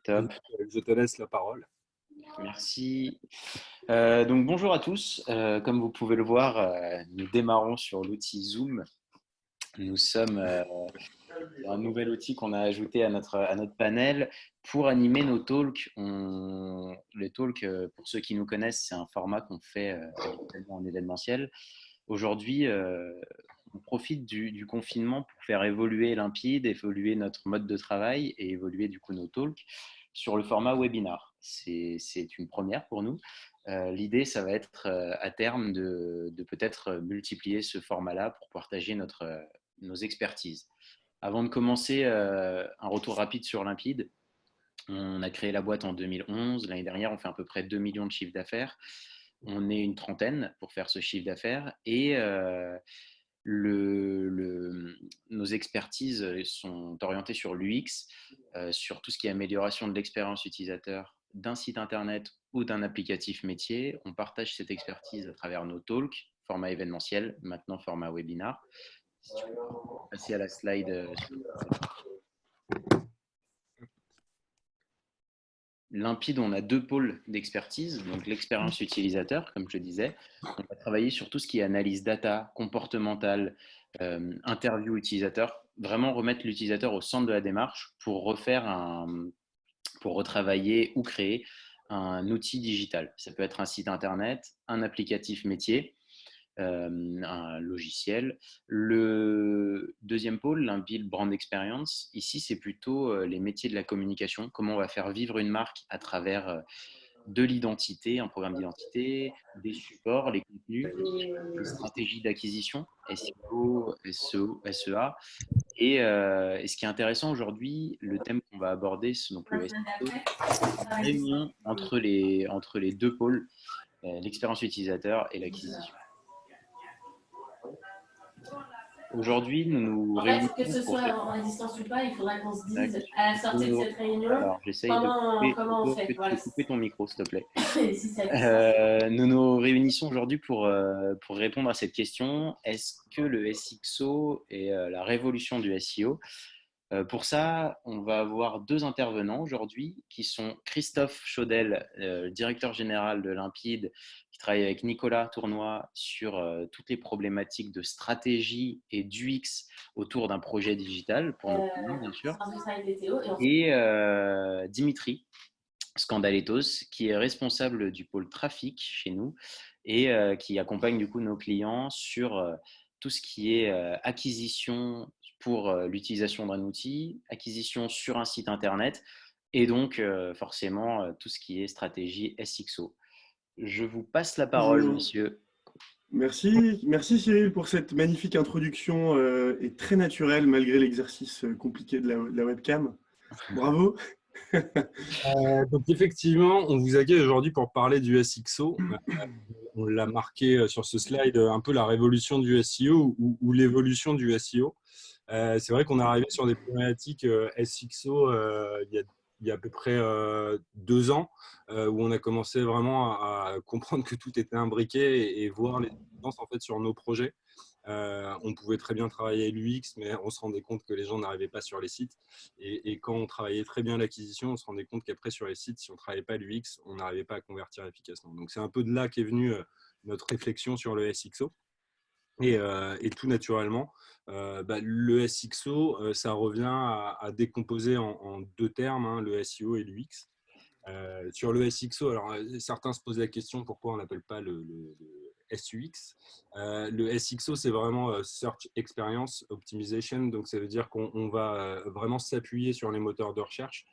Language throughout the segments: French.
Top, Donc, je te laisse la parole. merci. Donc bonjour à tous. Comme vous pouvez le voir, nous démarrons sur l'outil Zoom. Nous sommes un nouvel outil qu'on a ajouté à notre panel pour animer nos talks. Les talks, pour ceux qui nous connaissent, c'est un format qu'on fait habituellement en événementiel. Aujourd'hui, on profite du confinement pour faire évoluer Limpide, évoluer notre mode de travail et évoluer du coup nos talks sur le format webinar. C'est une première pour nous. L'idée, ça va être à terme de peut-être multiplier ce format-là pour partager nos expertises. Avant de commencer, un retour rapide sur Limpide. On a créé la boîte en 2011. L'année dernière, on fait à peu près 2 millions de chiffres d'affaires. On est une trentaine pour faire ce chiffre d'affaires et nos expertises sont orientées sur l'UX, sur tout ce qui est amélioration de l'expérience utilisateur d'un site internet ou d'un applicatif métier. On partage cette expertise à travers nos talks, format événementiel, maintenant format webinar. Si tu peux passer à la slide suivante. Limpide, on a deux pôles d'expertise, donc l'expérience utilisateur, comme je le disais. On va travailler sur tout ce qui est analyse data, comportementale, interview utilisateur, vraiment remettre l'utilisateur au centre de la démarche pour pour retravailler ou créer un outil digital. Ça peut être un site internet, un applicatif métier, un logiciel. Le deuxième pôle, l'Inbuild Brand Experience, ici, c'est plutôt les métiers de la communication, comment on va faire vivre une marque à travers de l'identité, un programme d'identité, des supports, les contenus, les stratégies d'acquisition, SEO, SEO, SEA. Et ce qui est intéressant aujourd'hui, le thème qu'on va aborder, c'est donc le SEO, réunion entre les deux pôles, l'expérience utilisateur et l'acquisition. Aujourd'hui, nous nous En fait, que réunissons ce pour soit cette... à distance ou pas, il faudra qu'on se Tac. dise à la sortie de cette réunion Alors, j'essaye de comment on fait. de Voilà. couper ton micro, s'il te plaît. Si c'est à distance. Nous nous réunissons aujourd'hui pour répondre à cette question. Est-ce que le SXO est la révolution du SEO? Pour ça, on va avoir deux intervenants aujourd'hui qui sont Christophe Chaudel, directeur général de Limpide, qui travaille avec Nicolas Tournoy sur toutes les problématiques de stratégie et d'UX autour d'un projet digital, pour nos clients, bien sûr. Et Dimitri Scandaletos, qui est responsable du pôle trafic chez nous et qui accompagne du coup nos clients sur tout ce qui est acquisition pour l'utilisation d'un outil, acquisition sur un site internet et donc forcément tout ce qui est stratégie SXO. Je vous passe la parole, Bonjour. monsieur. Merci Cyril pour cette magnifique introduction et très naturelle malgré l'exercice compliqué de la webcam. Bravo. Donc, effectivement, on vous accueille aujourd'hui pour parler du SXO. On l'a marqué sur ce slide, un peu la révolution du SEO ou l'évolution du SEO. C'est vrai qu'on est arrivé sur des problématiques SXO il y a à peu près 2 ans, où on a commencé vraiment à comprendre que tout était imbriqué et voir les différences en fait, sur nos projets. On pouvait très bien travailler l'UX, mais on se rendait compte que les gens n'arrivaient pas sur les sites. Et quand on travaillait très bien l'acquisition, on se rendait compte qu'après, sur les sites, si on ne travaillait pas l'UX, on n'arrivait pas à convertir efficacement. Donc, c'est un peu de là qu'est venue notre réflexion sur le SXO. Et tout naturellement, le SXO, ça revient à décomposer en deux termes, hein, le SEO et l'UX. Sur le SXO, alors certains se posent la question pourquoi on n'appelle pas le SUX. Le SXO, c'est vraiment Search Experience Optimization, donc ça veut dire qu'on va vraiment s'appuyer sur les moteurs de recherche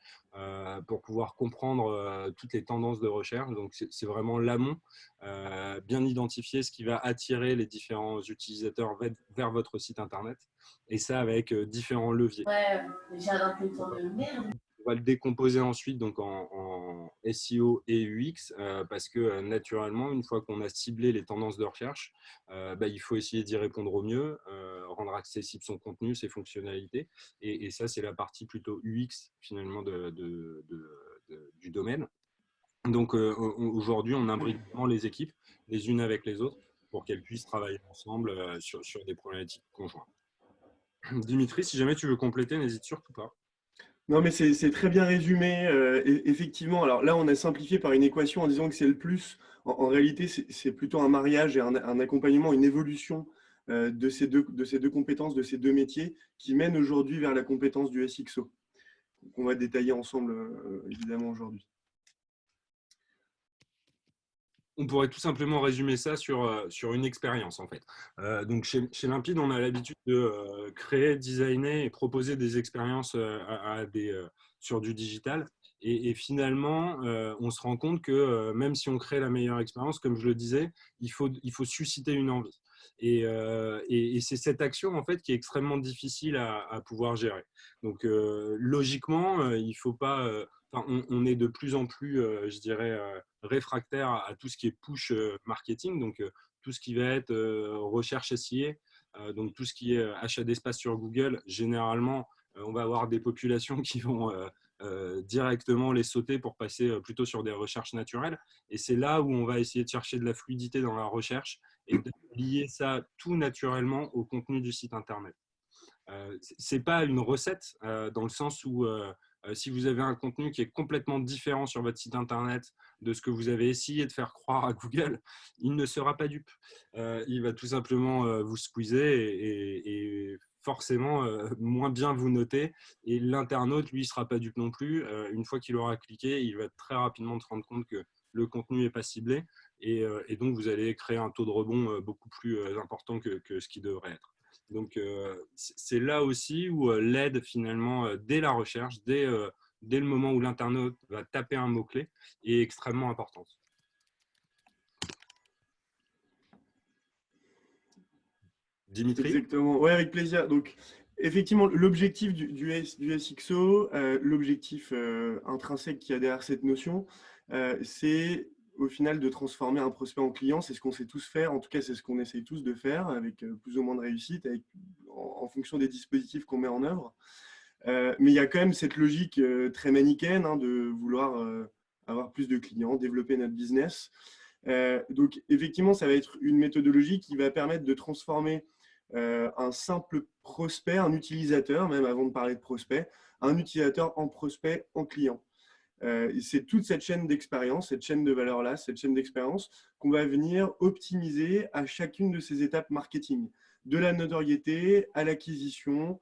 pour pouvoir comprendre toutes les tendances de recherche. Donc c'est vraiment l'amont, bien identifier ce qui va attirer les différents utilisateurs vers votre site internet, et ça avec différents leviers. Ouais, j'ai un peu de temps de merde. On va le décomposer ensuite donc en SEO et UX parce que naturellement, une fois qu'on a ciblé les tendances de recherche, il faut essayer d'y répondre au mieux, rendre accessible son contenu, ses fonctionnalités. Et ça, c'est la partie plutôt UX finalement du domaine. Donc aujourd'hui, on imbrique vraiment les équipes les unes avec les autres pour qu'elles puissent travailler ensemble sur des problématiques conjointes. Dimitri, si jamais tu veux compléter, n'hésite surtout pas. Non, mais c'est très bien résumé. Effectivement, alors là, on a simplifié par une équation en disant que c'est le plus. En réalité, c'est plutôt un mariage et un accompagnement, une évolution de ces deux compétences, de ces deux métiers qui mènent aujourd'hui vers la compétence du SXO, qu'on va détailler ensemble, évidemment, aujourd'hui. On pourrait tout simplement résumer ça sur une expérience, en fait. Donc, chez Limpide, on a l'habitude de créer, designer et proposer des expériences sur du digital. Et finalement, on se rend compte que même si on crée la meilleure expérience, comme je le disais, il faut susciter une envie. Et c'est cette action, en fait, qui est extrêmement difficile à pouvoir gérer. Donc, logiquement, il faut pas… on est de plus en plus, je dirais, réfractaire à tout ce qui est push marketing, donc tout ce qui va être recherche SIA, donc tout ce qui est achat d'espace sur Google. Généralement, on va avoir des populations qui vont directement les sauter pour passer plutôt sur des recherches naturelles. Et c'est là où on va essayer de chercher de la fluidité dans la recherche et de lier ça tout naturellement au contenu du site Internet. Ce n'est pas une recette dans le sens où si vous avez un contenu qui est complètement différent sur votre site Internet de ce que vous avez essayé de faire croire à Google, il ne sera pas dupe. Il va tout simplement vous squeezer et forcément moins bien vous noter. Et l'internaute, lui, ne sera pas dupe non plus. Une fois qu'il aura cliqué, il va très rapidement se rendre compte que le contenu n'est pas ciblé. Et donc, vous allez créer un taux de rebond beaucoup plus important que ce qui devrait être. Donc, c'est là aussi où l'aide, finalement, dès la recherche, dès le moment où l'internaute va taper un mot-clé, est extrêmement importante. Dimitri ? Exactement, oui, avec plaisir. Donc, effectivement, l'objectif du SXO, l'objectif intrinsèque qu'il y a derrière cette notion, c'est au final de transformer un prospect en client. C'est ce qu'on sait tous faire, en tout cas c'est ce qu'on essaye tous de faire, avec plus ou moins de réussite, en fonction des dispositifs qu'on met en œuvre. Mais il y a quand même cette logique très manichéenne de vouloir avoir plus de clients, développer notre business. Donc effectivement, ça va être une méthodologie qui va permettre de transformer un simple prospect, un utilisateur, même avant de parler de prospect, un utilisateur en prospect, en client. C'est toute cette chaîne d'expérience, cette chaîne de valeur-là, cette chaîne d'expérience qu'on va venir optimiser à chacune de ces étapes marketing, de la notoriété à l'acquisition,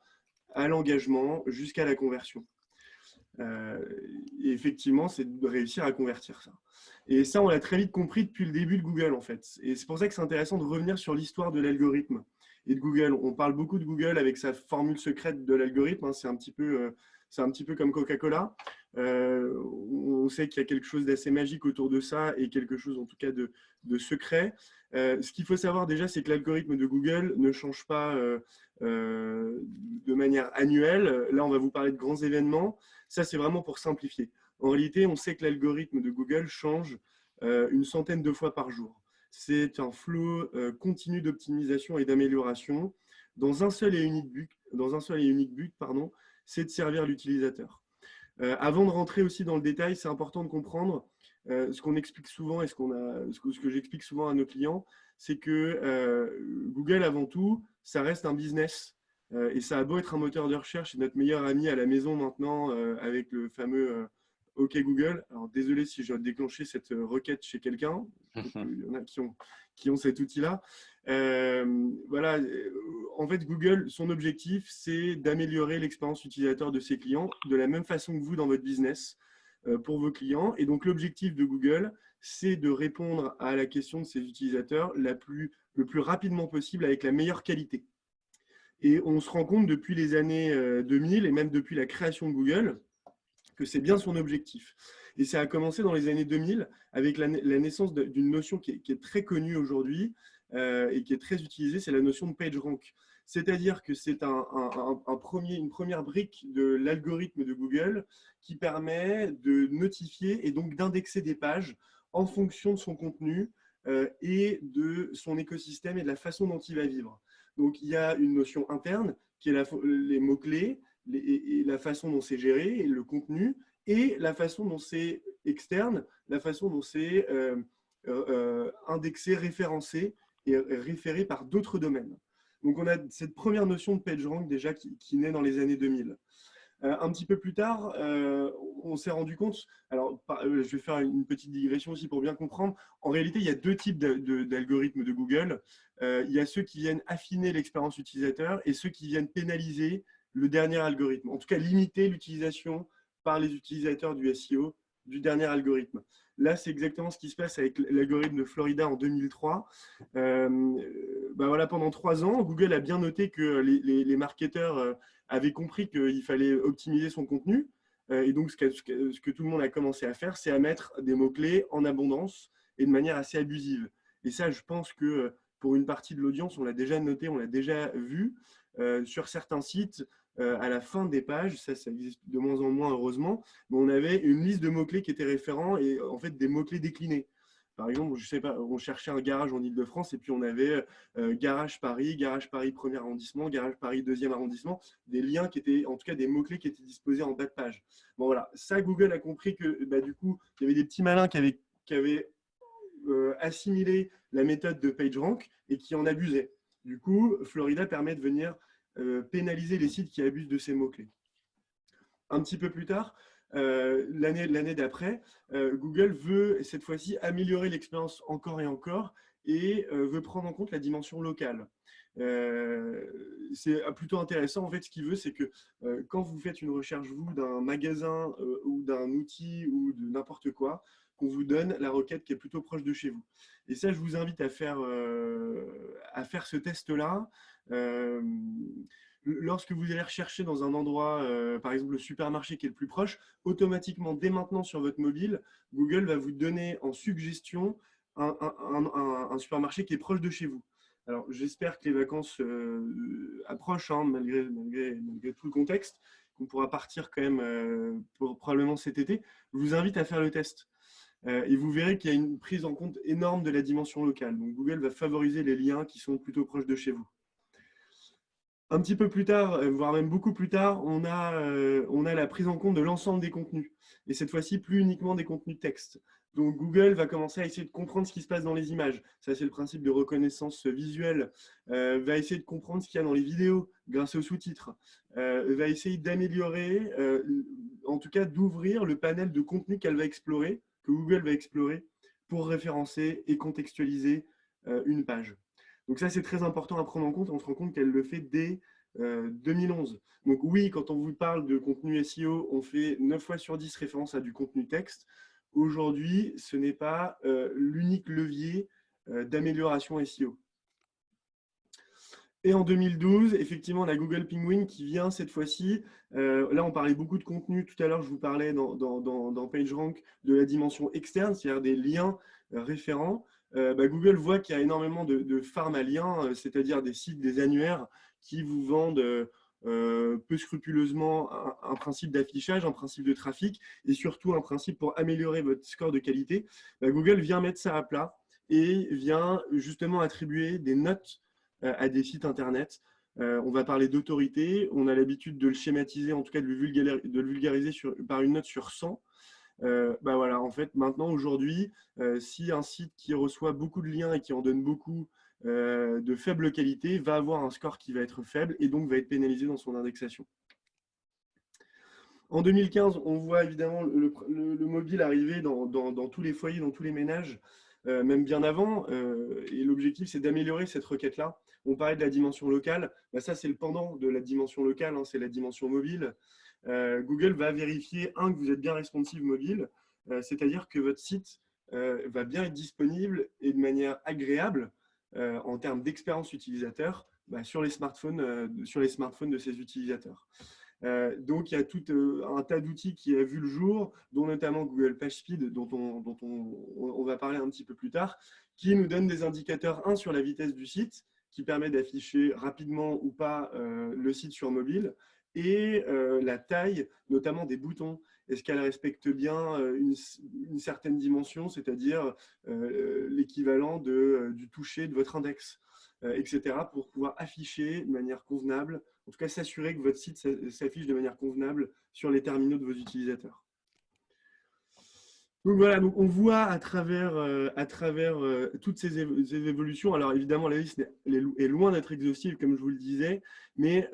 à l'engagement, jusqu'à la conversion. Et effectivement, c'est de réussir à convertir ça. Et ça, on l'a très vite compris depuis le début de Google, en fait. Et c'est pour ça que c'est intéressant de revenir sur l'histoire de l'algorithme et de Google. On parle beaucoup de Google avec sa formule secrète de l'algorithme. C'est un petit peu comme Coca-Cola. On sait qu'il y a quelque chose d'assez magique autour de ça et quelque chose, en tout cas, de secret. Ce qu'il faut savoir déjà, c'est que l'algorithme de Google ne change pas de manière annuelle. Là, on va vous parler de grands événements. Ça, c'est vraiment pour simplifier. En réalité, on sait que l'algorithme de Google change une centaine de fois par jour. C'est un flot continu d'optimisation et d'amélioration dans un seul et unique but, c'est de servir l'utilisateur. Avant de rentrer aussi dans le détail, c'est important de comprendre ce qu'on explique souvent et ce que j'explique souvent à nos clients, c'est que Google, avant tout, ça reste un business. Et ça a beau être un moteur de recherche, c'est notre meilleur ami à la maison maintenant avec le fameux OK Google. Alors désolé si je dois déclencher cette requête chez quelqu'un. Il y en a qui ont cet outil-là. Voilà. En fait, Google, son objectif, c'est d'améliorer l'expérience utilisateur de ses clients de la même façon que vous dans votre business pour vos clients. Et donc, l'objectif de Google, c'est de répondre à la question de ses utilisateurs le plus rapidement possible avec la meilleure qualité. Et on se rend compte depuis les années 2000 et même depuis la création de Google que c'est bien son objectif. Et ça a commencé dans les années 2000 avec la naissance d'une notion qui est très connue aujourd'hui et qui est très utilisée, c'est la notion de PageRank. C'est-à-dire que c'est une première brique de l'algorithme de Google qui permet de notifier et donc d'indexer des pages en fonction de son contenu et de son écosystème et de la façon dont il va vivre. Donc, il y a une notion interne qui est les mots-clés et la façon dont c'est géré, et le contenu, et la façon dont c'est externe, la façon dont c'est indexé, référencé et référé par d'autres domaines. Donc, on a cette première notion de PageRank déjà qui naît dans les années 2000. Un petit peu plus tard, on s'est rendu compte, alors je vais faire une petite digression aussi pour bien comprendre, en réalité, il y a deux types d'algorithmes de Google. Il y a ceux qui viennent affiner l'expérience utilisateur et ceux qui viennent pénaliser le dernier algorithme, en tout cas limiter l'utilisation par les utilisateurs du SEO du dernier algorithme. Là, c'est exactement ce qui se passe avec l'algorithme de Florida en 2003. Voilà, pendant 3 ans, Google a bien noté que les marketeurs avaient compris qu'il fallait optimiser son contenu. Et donc, ce que tout le monde a commencé à faire, c'est à mettre des mots-clés en abondance et de manière assez abusive. Et ça, je pense que pour une partie de l'audience, on l'a déjà noté, on l'a déjà vu. Sur certains sites, à la fin des pages, ça existe de moins en moins heureusement, mais on avait une liste de mots-clés qui étaient référents et en fait des mots-clés déclinés. Par exemple, je sais pas, on cherchait un garage en Ile-de-France et puis on avait garage Paris 1er arrondissement, garage Paris 2e arrondissement, des liens qui étaient, en tout cas des mots-clés qui étaient disposés en bas de page. Bon voilà, ça Google a compris que du coup, il y avait des petits malins qui avaient assimilé la méthode de PageRank et qui en abusaient. Du coup, Florida permet de venir pénaliser les sites qui abusent de ces mots-clés. Un petit peu plus tard, l'année d'après, Google veut cette fois-ci améliorer l'expérience encore et encore et veut prendre en compte la dimension locale. C'est plutôt intéressant. En fait, ce qu'il veut, c'est que quand vous faites une recherche, vous, d'un magasin ou d'un outil ou de n'importe quoi, qu'on vous donne la requête qui est plutôt proche de chez vous. Et ça, je vous invite à faire ce test-là. Lorsque vous allez rechercher dans un endroit, par exemple le supermarché qui est le plus proche, automatiquement, dès maintenant sur votre mobile, Google va vous donner en suggestion un supermarché qui est proche de chez vous. Alors, j'espère que les vacances approchent, hein, malgré tout le contexte, qu'on pourra partir quand même probablement cet été. Je vous invite à faire le test. Et vous verrez qu'il y a une prise en compte énorme de la dimension locale. Donc, Google va favoriser les liens qui sont plutôt proches de chez vous. Un petit peu plus tard, voire même beaucoup plus tard, on a la prise en compte de l'ensemble des contenus. Et cette fois-ci, plus uniquement des contenus texte. Donc Google va commencer à essayer de comprendre ce qui se passe dans les images. Ça, c'est le principe de reconnaissance visuelle. Va essayer de comprendre ce qu'il y a dans les vidéos grâce aux sous-titres. Va essayer d'améliorer, en tout cas d'ouvrir le panel de contenu qu'elle va explorer, que Google va explorer pour référencer et contextualiser une page. Donc ça, c'est très important à prendre en compte. On se rend compte qu'elle le fait dès 2011. Donc oui, quand on vous parle de contenu SEO, on fait 9 fois sur 10 référence à du contenu texte. Aujourd'hui, ce n'est pas l'unique levier d'amélioration SEO. Et en 2012, effectivement, la Google Penguin qui vient cette fois-ci. Là, on parlait beaucoup de contenu. Tout à l'heure, je vous parlais dans PageRank de la dimension externe, c'est-à-dire des liens référents. Google voit qu'il y a énormément de farms à liens, c'est-à-dire des sites, des annuaires qui vous vendent peu scrupuleusement un principe d'affichage, un principe de trafic et surtout un principe pour améliorer votre score de qualité. Google vient mettre ça à plat et vient justement attribuer des notes à des sites internet. On va parler d'autorité, on a l'habitude de le schématiser, en tout cas de le vulgariser par une note sur 100. Voilà, en fait, maintenant, aujourd'hui, si un site qui reçoit beaucoup de liens et qui en donne beaucoup de faible qualité va avoir un score qui va être faible et donc va être pénalisé dans son indexation. En 2015, on voit évidemment le mobile arriver dans tous les foyers, dans tous les ménages, même bien avant. Et l'objectif, c'est d'améliorer cette requête-là. On parlait de la dimension locale. Ça, c'est le pendant de la dimension locale, hein, c'est la dimension mobile. Google va vérifier, que vous êtes bien responsive mobile, c'est-à-dire que votre site va bien être disponible et de manière agréable en termes d'expérience utilisateur sur les smartphones de ces utilisateurs. Donc, il y a tout un tas d'outils qui a vu le jour, dont notamment Google PageSpeed, dont on va parler un petit peu plus tard, qui nous donne des indicateurs, sur la vitesse du site, qui permet d'afficher rapidement ou pas le site sur mobile, et la taille, notamment des boutons. Est-ce qu'elle respecte bien une certaine dimension, c'est-à-dire l'équivalent du toucher de votre index, etc., pour pouvoir afficher de manière convenable, en tout cas s'assurer que votre site s'affiche de manière convenable sur les terminaux de vos utilisateurs. Donc voilà, donc on voit à travers toutes ces évolutions. Alors évidemment, la liste est loin d'être exhaustive, comme je vous le disais, mais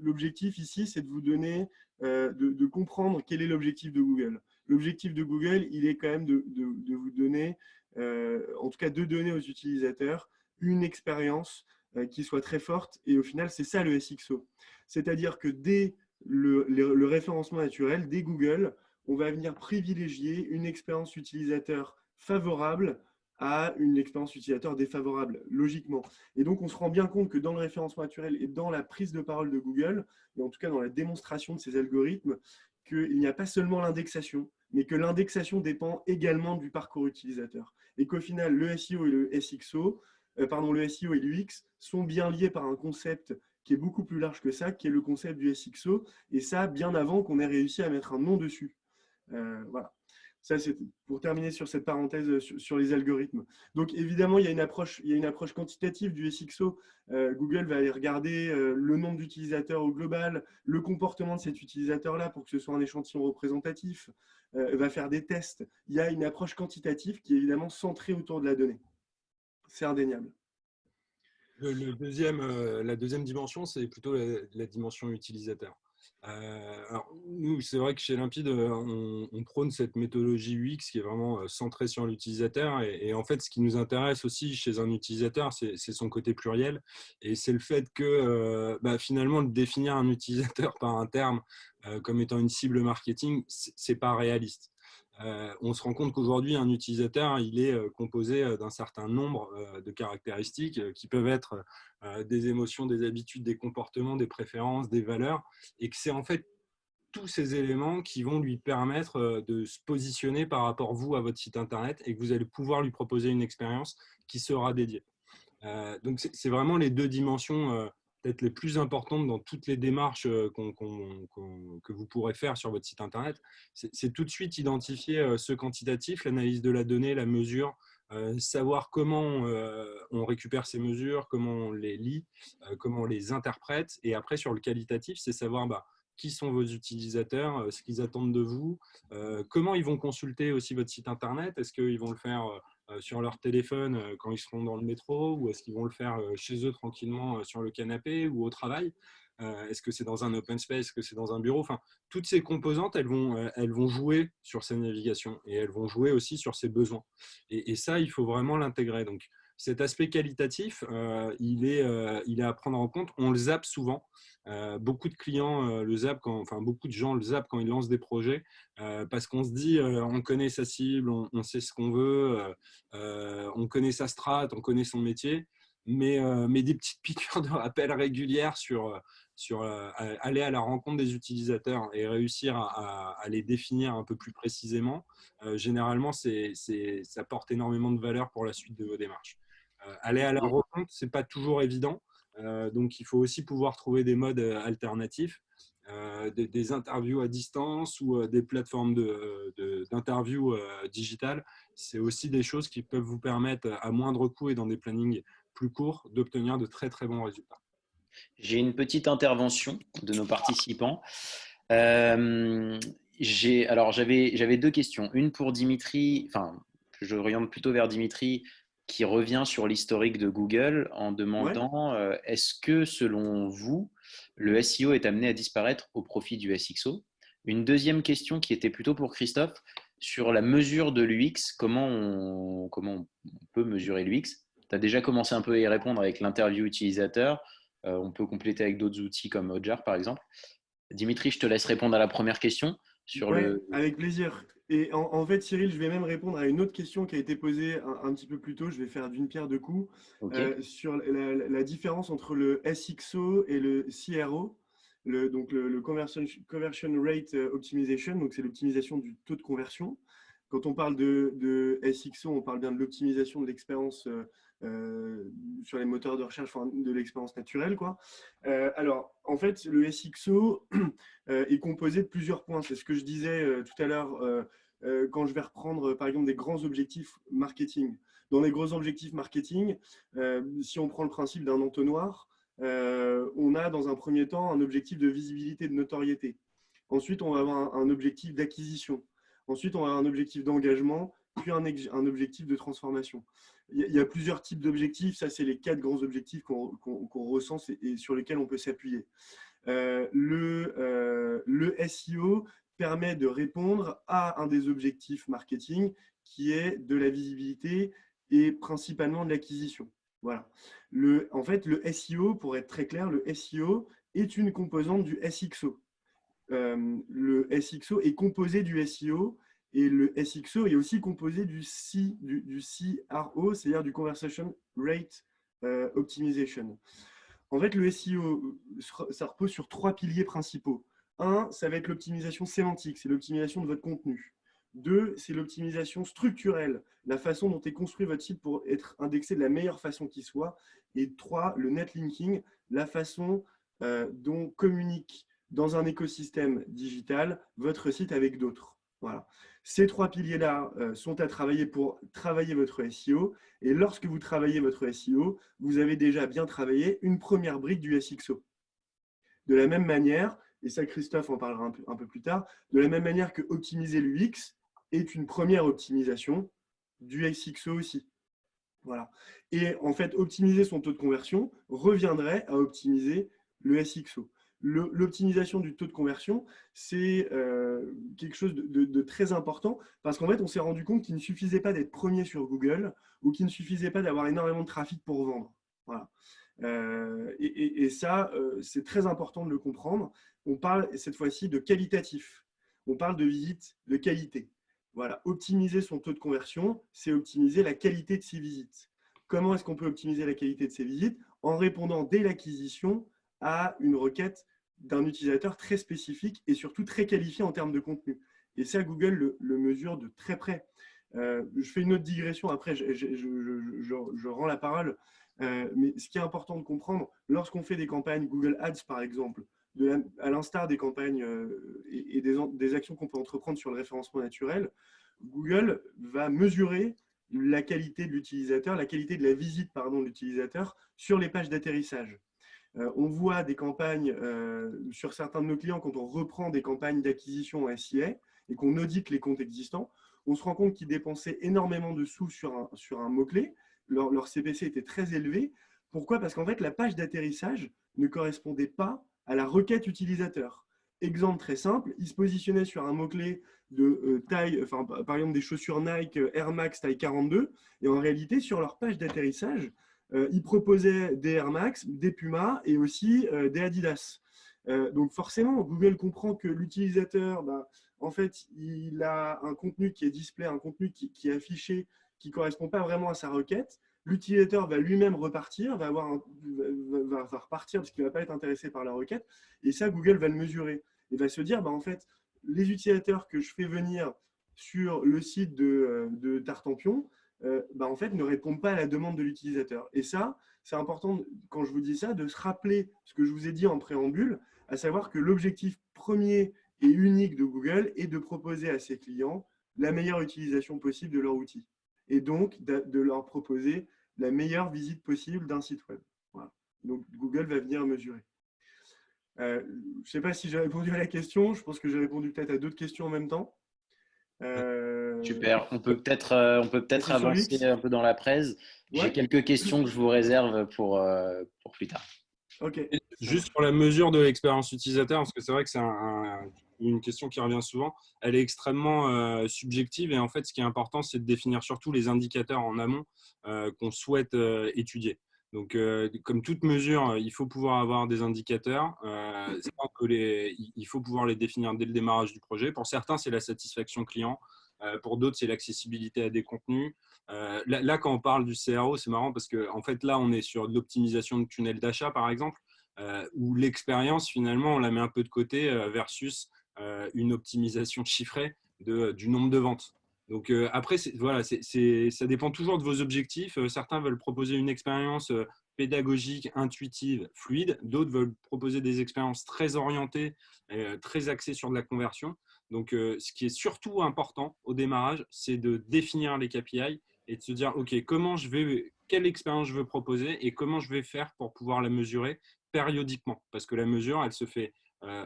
l'objectif ici, c'est de vous donner de comprendre quel est l'objectif de Google. L'objectif de Google, il est quand même de vous donner, en tout cas de donner aux utilisateurs une expérience qui soit très forte. Et au final, c'est ça le SXO. C'est-à-dire que dès le référencement naturel, dès Google, on va venir privilégier une expérience utilisateur favorable à une expérience utilisateur défavorable, logiquement. Et donc, on se rend bien compte que dans le référencement naturel et dans la prise de parole de Google, et en tout cas dans la démonstration de ces algorithmes, qu'il n'y a pas seulement l'indexation, mais que l'indexation dépend également du parcours utilisateur. Et qu'au final, le SEO et le SXO, le SEO et l'UX sont bien liés par un concept qui est beaucoup plus large que ça, qui est le concept du SXO, et ça, bien avant qu'on ait réussi à mettre un nom dessus. Voilà. Ça, c'est pour terminer sur cette parenthèse sur les algorithmes. Donc, évidemment, il y a une approche quantitative du SXO. Google va aller regarder le nombre d'utilisateurs au global, le comportement de cet utilisateur-là pour que ce soit un échantillon représentatif, va faire des tests. Il y a une approche quantitative qui est évidemment centrée autour de la donnée. C'est indéniable. La deuxième dimension, c'est plutôt la dimension utilisateur. Alors, nous, c'est vrai que chez Limpide, on prône cette méthodologie UX qui est vraiment centrée sur l'utilisateur. Et en fait, ce qui nous intéresse aussi chez un utilisateur, c'est son côté pluriel. Et c'est le fait que finalement, définir un utilisateur par un terme comme étant une cible marketing, c'est pas réaliste. On se rend compte qu'aujourd'hui, un utilisateur, il est composé d'un certain nombre de caractéristiques qui peuvent être des émotions, des habitudes, des comportements, des préférences, des valeurs, et que c'est en fait tous ces éléments qui vont lui permettre de se positionner par rapport vous à votre site internet et que vous allez pouvoir lui proposer une expérience qui sera dédiée. Donc c'est vraiment les deux dimensions peut-être les plus importantes dans toutes les démarches que vous pourrez faire sur votre site internet. C'est tout de suite identifier ce quantitatif, l'analyse de la donnée, la mesure, savoir comment on récupère ces mesures, comment on les lit, comment on les interprète. Et après, sur le qualitatif, c'est savoir qui sont vos utilisateurs, ce qu'ils attendent de vous, comment ils vont consulter aussi votre site internet. Est-ce qu'ils vont le faire sur leur téléphone quand ils seront dans le métro, ou est-ce qu'ils vont le faire chez eux tranquillement sur le canapé ou au travail? Est-ce que c'est dans un open space? Est-ce que c'est dans un bureau? Enfin, toutes ces composantes, elles vont jouer sur ces navigations et elles vont jouer aussi sur ses besoins. Et ça, il faut vraiment l'intégrer. Donc, cet aspect qualitatif, il est à prendre en compte. On le zappe souvent. Beaucoup de clients le zappent, beaucoup de gens le zappent quand ils lancent des projets parce qu'on se dit on connaît sa cible, on sait ce qu'on veut, on connaît sa strat, on connaît son métier, mais des petites piqûres de rappel régulières sur aller à la rencontre des utilisateurs et réussir à les définir un peu plus précisément, généralement, ça porte énormément de valeur pour la suite de vos démarches. Aller à la rencontre, ce n'est pas toujours évident. Donc, il faut aussi pouvoir trouver des modes alternatifs, des interviews à distance ou des plateformes d'interviews digitales. C'est aussi des choses qui peuvent vous permettre, à moindre coût et dans des plannings plus courts, d'obtenir de très, très bons résultats. J'ai une petite intervention de nos participants. J'avais deux questions. Une pour Dimitri, je oriente plutôt vers Dimitri, qui revient sur l'historique de Google en demandant est-ce que, selon vous, le SEO est amené à disparaître au profit du SXO? Une deuxième question qui était plutôt pour Christophe sur la mesure de l'UX. Comment on peut mesurer l'UX? Tu as déjà commencé un peu à y répondre avec l'interview utilisateur. On peut compléter avec d'autres outils comme Hotjar, par exemple. Dimitri, je te laisse répondre à la première question. Avec plaisir. Et en fait, Cyril, je vais même répondre à une autre question qui a été posée un petit peu plus tôt. Je vais faire d'une pierre deux coups sur la différence entre le SXO et le CRO, donc le Conversion Rate Optimization, donc c'est l'optimisation du taux de conversion. Quand on parle de SXO, on parle bien de l'optimisation de l'expérience sur les moteurs de recherche, de l'expérience naturelle, quoi. Alors, en fait, le SXO est composé de plusieurs points. C'est ce que je disais tout à l'heure quand je vais reprendre, par exemple, des grands objectifs marketing. Dans les gros objectifs marketing, si on prend le principe d'un entonnoir, on a dans un premier temps un objectif de visibilité, de notoriété. Ensuite, on va avoir un objectif d'acquisition. Ensuite, on va avoir un objectif d'engagement, puis un objectif de transformation. Il y a plusieurs types d'objectifs. Ça, c'est les 4 grands objectifs qu'on recense et sur lesquels on peut s'appuyer. Le SEO permet de répondre à un des objectifs marketing qui est de la visibilité et principalement de l'acquisition. Voilà. En fait, le SEO, pour être très clair, le SEO est une composante du SXO. Le SXO est composé du SEO et le SXO est aussi composé du CRO, c'est-à-dire du Conversation Rate Optimization. En fait, le SEO, ça repose sur 3 piliers principaux. Un, ça va être l'optimisation sémantique, c'est l'optimisation de votre contenu. 2, c'est l'optimisation structurelle, la façon dont est construit votre site pour être indexé de la meilleure façon qui soit. Et 3, le netlinking, la façon dont communique dans un écosystème digital votre site avec d'autres. Voilà. Ces 3 piliers-là sont à travailler pour travailler votre SEO. Et lorsque vous travaillez votre SEO, vous avez déjà bien travaillé une première brique du SXO. De la même manière, et ça Christophe en parlera un peu plus tard, de la même manière que optimiser l'UX est une première optimisation du SXO aussi. Voilà. Et en fait, optimiser son taux de conversion reviendrait à optimiser le SXO. L'optimisation du taux de conversion, c'est quelque chose de très important parce qu'en fait, on s'est rendu compte qu'il ne suffisait pas d'être premier sur Google ou qu'il ne suffisait pas d'avoir énormément de trafic pour vendre. Voilà. Et ça, c'est très important de le comprendre. On parle cette fois-ci de qualitatif. On parle de visites de qualité. Voilà. Optimiser son taux de conversion, c'est optimiser la qualité de ses visites. Comment est-ce qu'on peut optimiser la qualité de ses visites? En répondant dès l'acquisition à une requête d'un utilisateur très spécifique et surtout très qualifié en termes de contenu. Et ça, Google le mesure de très près. Je fais une autre digression, après je rends la parole. Mais ce qui est important de comprendre, lorsqu'on fait des campagnes Google Ads, par exemple, à l'instar des campagnes et des actions qu'on peut entreprendre sur le référencement naturel, Google va mesurer la qualité de l'utilisateur, la qualité de la visite de l'utilisateur sur les pages d'atterrissage. On voit des campagnes sur certains de nos clients, quand on reprend des campagnes d'acquisition en SIA et qu'on audite les comptes existants, on se rend compte qu'ils dépensaient énormément de sous sur un mot-clé. Leur CPC était très élevé. Pourquoi? Parce qu'en fait, la page d'atterrissage ne correspondait pas à la requête utilisateur. Exemple très simple, ils se positionnaient sur un mot-clé de taille, par exemple des chaussures Nike Air Max taille 42, et en réalité, sur leur page d'atterrissage, ils proposaient des Air Max, des Puma et aussi des Adidas. Donc forcément, Google comprend que l'utilisateur, en fait, il a un contenu qui est display, un contenu qui est affiché, qui ne correspond pas vraiment à sa requête. L'utilisateur va lui-même repartir, va repartir parce qu'il ne va pas être intéressé par la requête. Et ça, Google va le mesurer. Et va se dire, en fait, les utilisateurs que je fais venir sur le site de Tartampion, en fait, ne répondent pas à la demande de l'utilisateur. Et ça, c'est important, quand je vous dis ça, de se rappeler ce que je vous ai dit en préambule, à savoir que l'objectif premier et unique de Google est de proposer à ses clients la meilleure utilisation possible de leur outil. Et donc, de leur proposer la meilleure visite possible d'un site web. Voilà. Donc, Google va venir mesurer. Je ne sais pas si j'ai répondu à la question. Je pense que j'ai répondu peut-être à d'autres questions en même temps. Super. On peut peut-être avancer un peu dans la presse. J'ai quelques questions que je vous réserve pour plus tard. Ok. Juste sur la mesure de l'expérience utilisateur, parce que c'est vrai que c'est une question qui revient souvent, elle est extrêmement subjective et en fait, ce qui est important, c'est de définir surtout les indicateurs en amont qu'on souhaite étudier. Donc, comme toute mesure, il faut pouvoir avoir des indicateurs. Il faut pouvoir les définir dès le démarrage du projet. Pour certains, c'est la satisfaction client. Pour d'autres, c'est l'accessibilité à des contenus. Là, quand on parle du CRO, c'est marrant parce que en fait, là, on est sur de l'optimisation de tunnel d'achat, par exemple, où l'expérience, finalement, on la met un peu de côté versus une optimisation chiffrée du nombre de ventes. Donc après, ça dépend toujours de vos objectifs. Certains veulent proposer une expérience pédagogique, intuitive, fluide. D'autres veulent proposer des expériences très orientées, très axées sur de la conversion. Donc, ce qui est surtout important au démarrage, c'est de définir les KPI et de se dire, OK, quelle expérience je veux proposer et comment je vais faire pour pouvoir la mesurer périodiquement. Parce que la mesure, elle se fait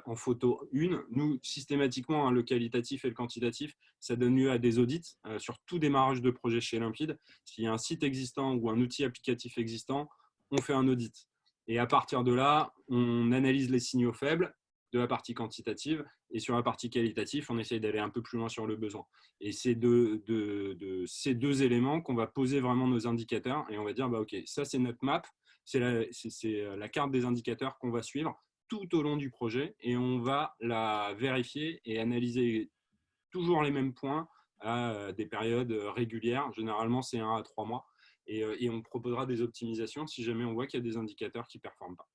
en photo 1. Nous, systématiquement, le qualitatif et le quantitatif, ça donne lieu à des audits sur tout démarrage de projet chez Limpide. S'il y a un site existant ou un outil applicatif existant, on fait un audit. Et à partir de là, on analyse les signaux faibles de la partie quantitative. Et sur la partie qualitative, on essaye d'aller un peu plus loin sur le besoin. Et c'est de ces deux éléments qu'on va poser vraiment nos indicateurs. Et on va dire, bah, OK, ça, c'est notre map. C'est la carte des indicateurs qu'on va suivre tout au long du projet. Et on va la vérifier et analyser toujours les mêmes points à des périodes régulières. Généralement, c'est 1 à 3 mois. Et on proposera des optimisations si jamais on voit qu'il y a des indicateurs qui ne performent pas.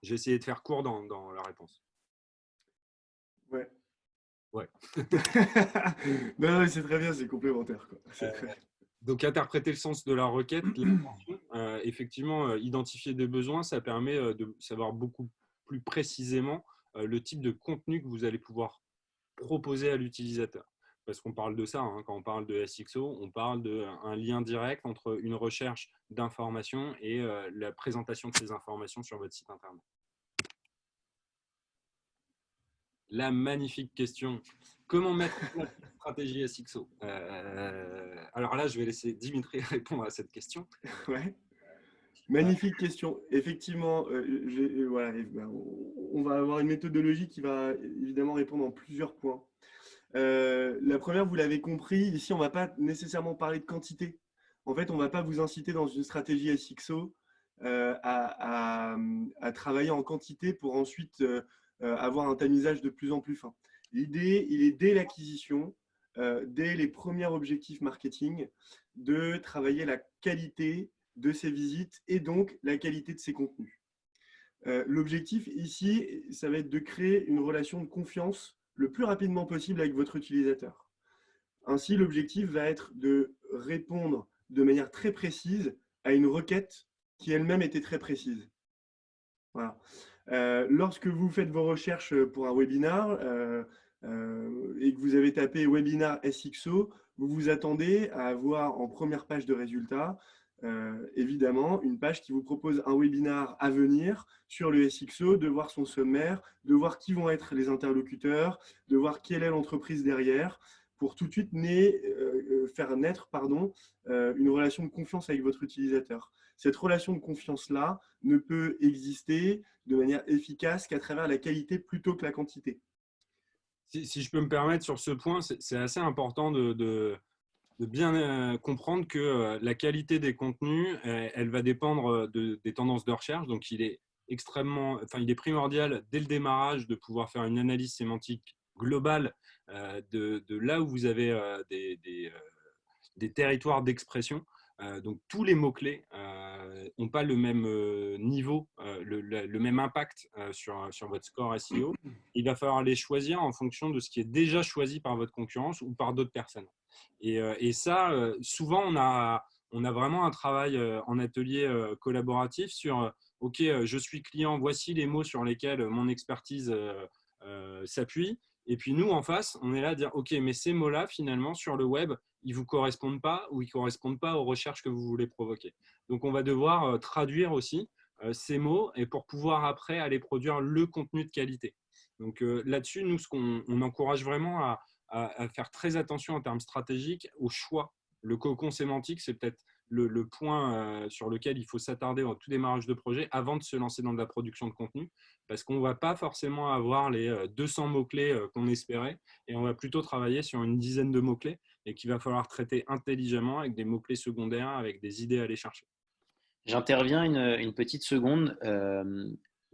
J'ai essayé de faire court dans la réponse. Ouais. Ouais. Non, c'est très bien, c'est complémentaire, quoi. Donc, interpréter le sens de la requête, effectivement, identifier des besoins, ça permet de savoir beaucoup plus précisément le type de contenu que vous allez pouvoir proposer à l'utilisateur. Parce qu'on parle de ça, hein, quand on parle de SXO, on parle d'un lien direct entre une recherche d'informations et la présentation de ces informations sur votre site internet. La magnifique question. Comment mettre en place une stratégie SXO? Alors là, je vais laisser Dimitri répondre à cette question. Ouais. Magnifique question. Effectivement, voilà, on va avoir une méthodologie qui va évidemment répondre en plusieurs points. La première, vous l'avez compris, ici, on ne va pas nécessairement parler de quantité. En fait, on ne va pas vous inciter dans une stratégie SXO à travailler en quantité pour ensuite avoir un tamisage de plus en plus fin. L'idée, il est dès l'acquisition, dès les premiers objectifs marketing, de travailler la qualité de ces visites et donc la qualité de ces contenus. L'objectif ici, ça va être de créer une relation de confiance le plus rapidement possible avec votre utilisateur. Ainsi, l'objectif va être de répondre de manière très précise à une requête qui elle-même était très précise. Voilà. Lorsque vous faites vos recherches pour un webinar et que vous avez tapé webinar SXO, vous vous attendez à avoir en première page de résultats évidemment une page qui vous propose un webinar à venir sur le SXO, de voir son sommaire, de voir qui vont être les interlocuteurs, de voir quelle est l'entreprise derrière, pour tout de suite faire naître une relation de confiance avec votre utilisateur. Cette relation de confiance-là ne peut exister de manière efficace qu'à travers la qualité plutôt que la quantité. Si je peux me permettre sur ce point, c'est assez important de bien comprendre que la qualité des contenus, elle va dépendre des tendances de recherche. Donc, il est primordial dès le démarrage de pouvoir faire une analyse sémantique globale de là où vous avez des territoires d'expression. Donc, tous les mots-clés n'ont pas le même niveau, le même impact sur votre score SEO. Il va falloir les choisir en fonction de ce qui est déjà choisi par votre concurrence ou par d'autres personnes. Et ça, souvent, on a vraiment un travail en atelier collaboratif sur OK, je suis client, voici les mots sur lesquels mon expertise s'appuie. Et puis nous, en face, on est là à dire OK, mais ces mots-là, finalement, sur le web, ils ne vous correspondent pas ou ils ne correspondent pas aux recherches que vous voulez provoquer. Donc, on va devoir traduire aussi ces mots et pour pouvoir après aller produire le contenu de qualité. Donc là-dessus, nous, on encourage vraiment à faire très attention en termes stratégiques au choix. Le cocon sémantique, c'est peut-être le point sur lequel il faut s'attarder au tout démarrage de projet avant de se lancer dans de la production de contenu, parce qu'on ne va pas forcément avoir les 200 mots-clés qu'on espérait, et on va plutôt travailler sur une dizaine de mots-clés et qu'il va falloir traiter intelligemment avec des mots-clés secondaires, avec des idées à aller chercher. J'interviens une petite seconde.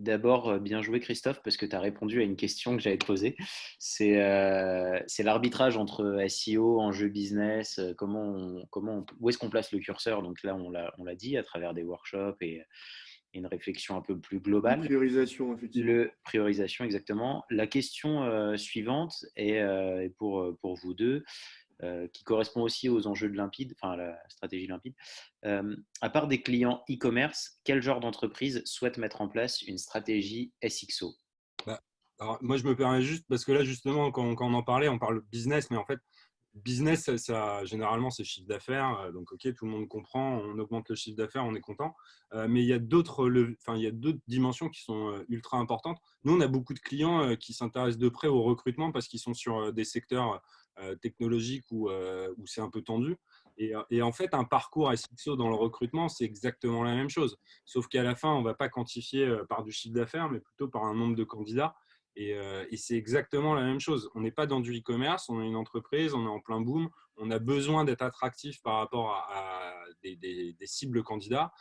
D'abord, bien joué Christophe, parce que tu as répondu à une question que j'avais posée. C'est l'arbitrage entre SEO, enjeu business, où est-ce qu'on place le curseur. Donc là, on l'a dit à travers des workshops et une réflexion un peu plus globale. Une priorisation, effectivement. Priorisation, exactement. La question suivante est pour vous deux. Qui correspond aussi aux enjeux de Limpide, enfin la stratégie Limpide. À part des clients e-commerce, quel genre d'entreprise souhaite mettre en place une stratégie SXO? Alors, moi, je me permets juste, parce que là, justement, quand on en parlait, on parle business, mais en fait, business, généralement, c'est chiffre d'affaires. Donc, OK, tout le monde comprend, on augmente le chiffre d'affaires, on est content. Mais il y a d'autres dimensions qui sont ultra importantes. Nous, on a beaucoup de clients qui s'intéressent de près au recrutement parce qu'ils sont sur des secteurs technologiques où c'est un peu tendu. Et en fait, un parcours SXO dans le recrutement, c'est exactement la même chose. Sauf qu'à la fin, on ne va pas quantifier par du chiffre d'affaires, mais plutôt par un nombre de candidats. Et c'est exactement la même chose. On n'est pas dans du e-commerce, on est une entreprise, on est en plein boom, on a besoin d'être attractif par rapport à des cibles candidats.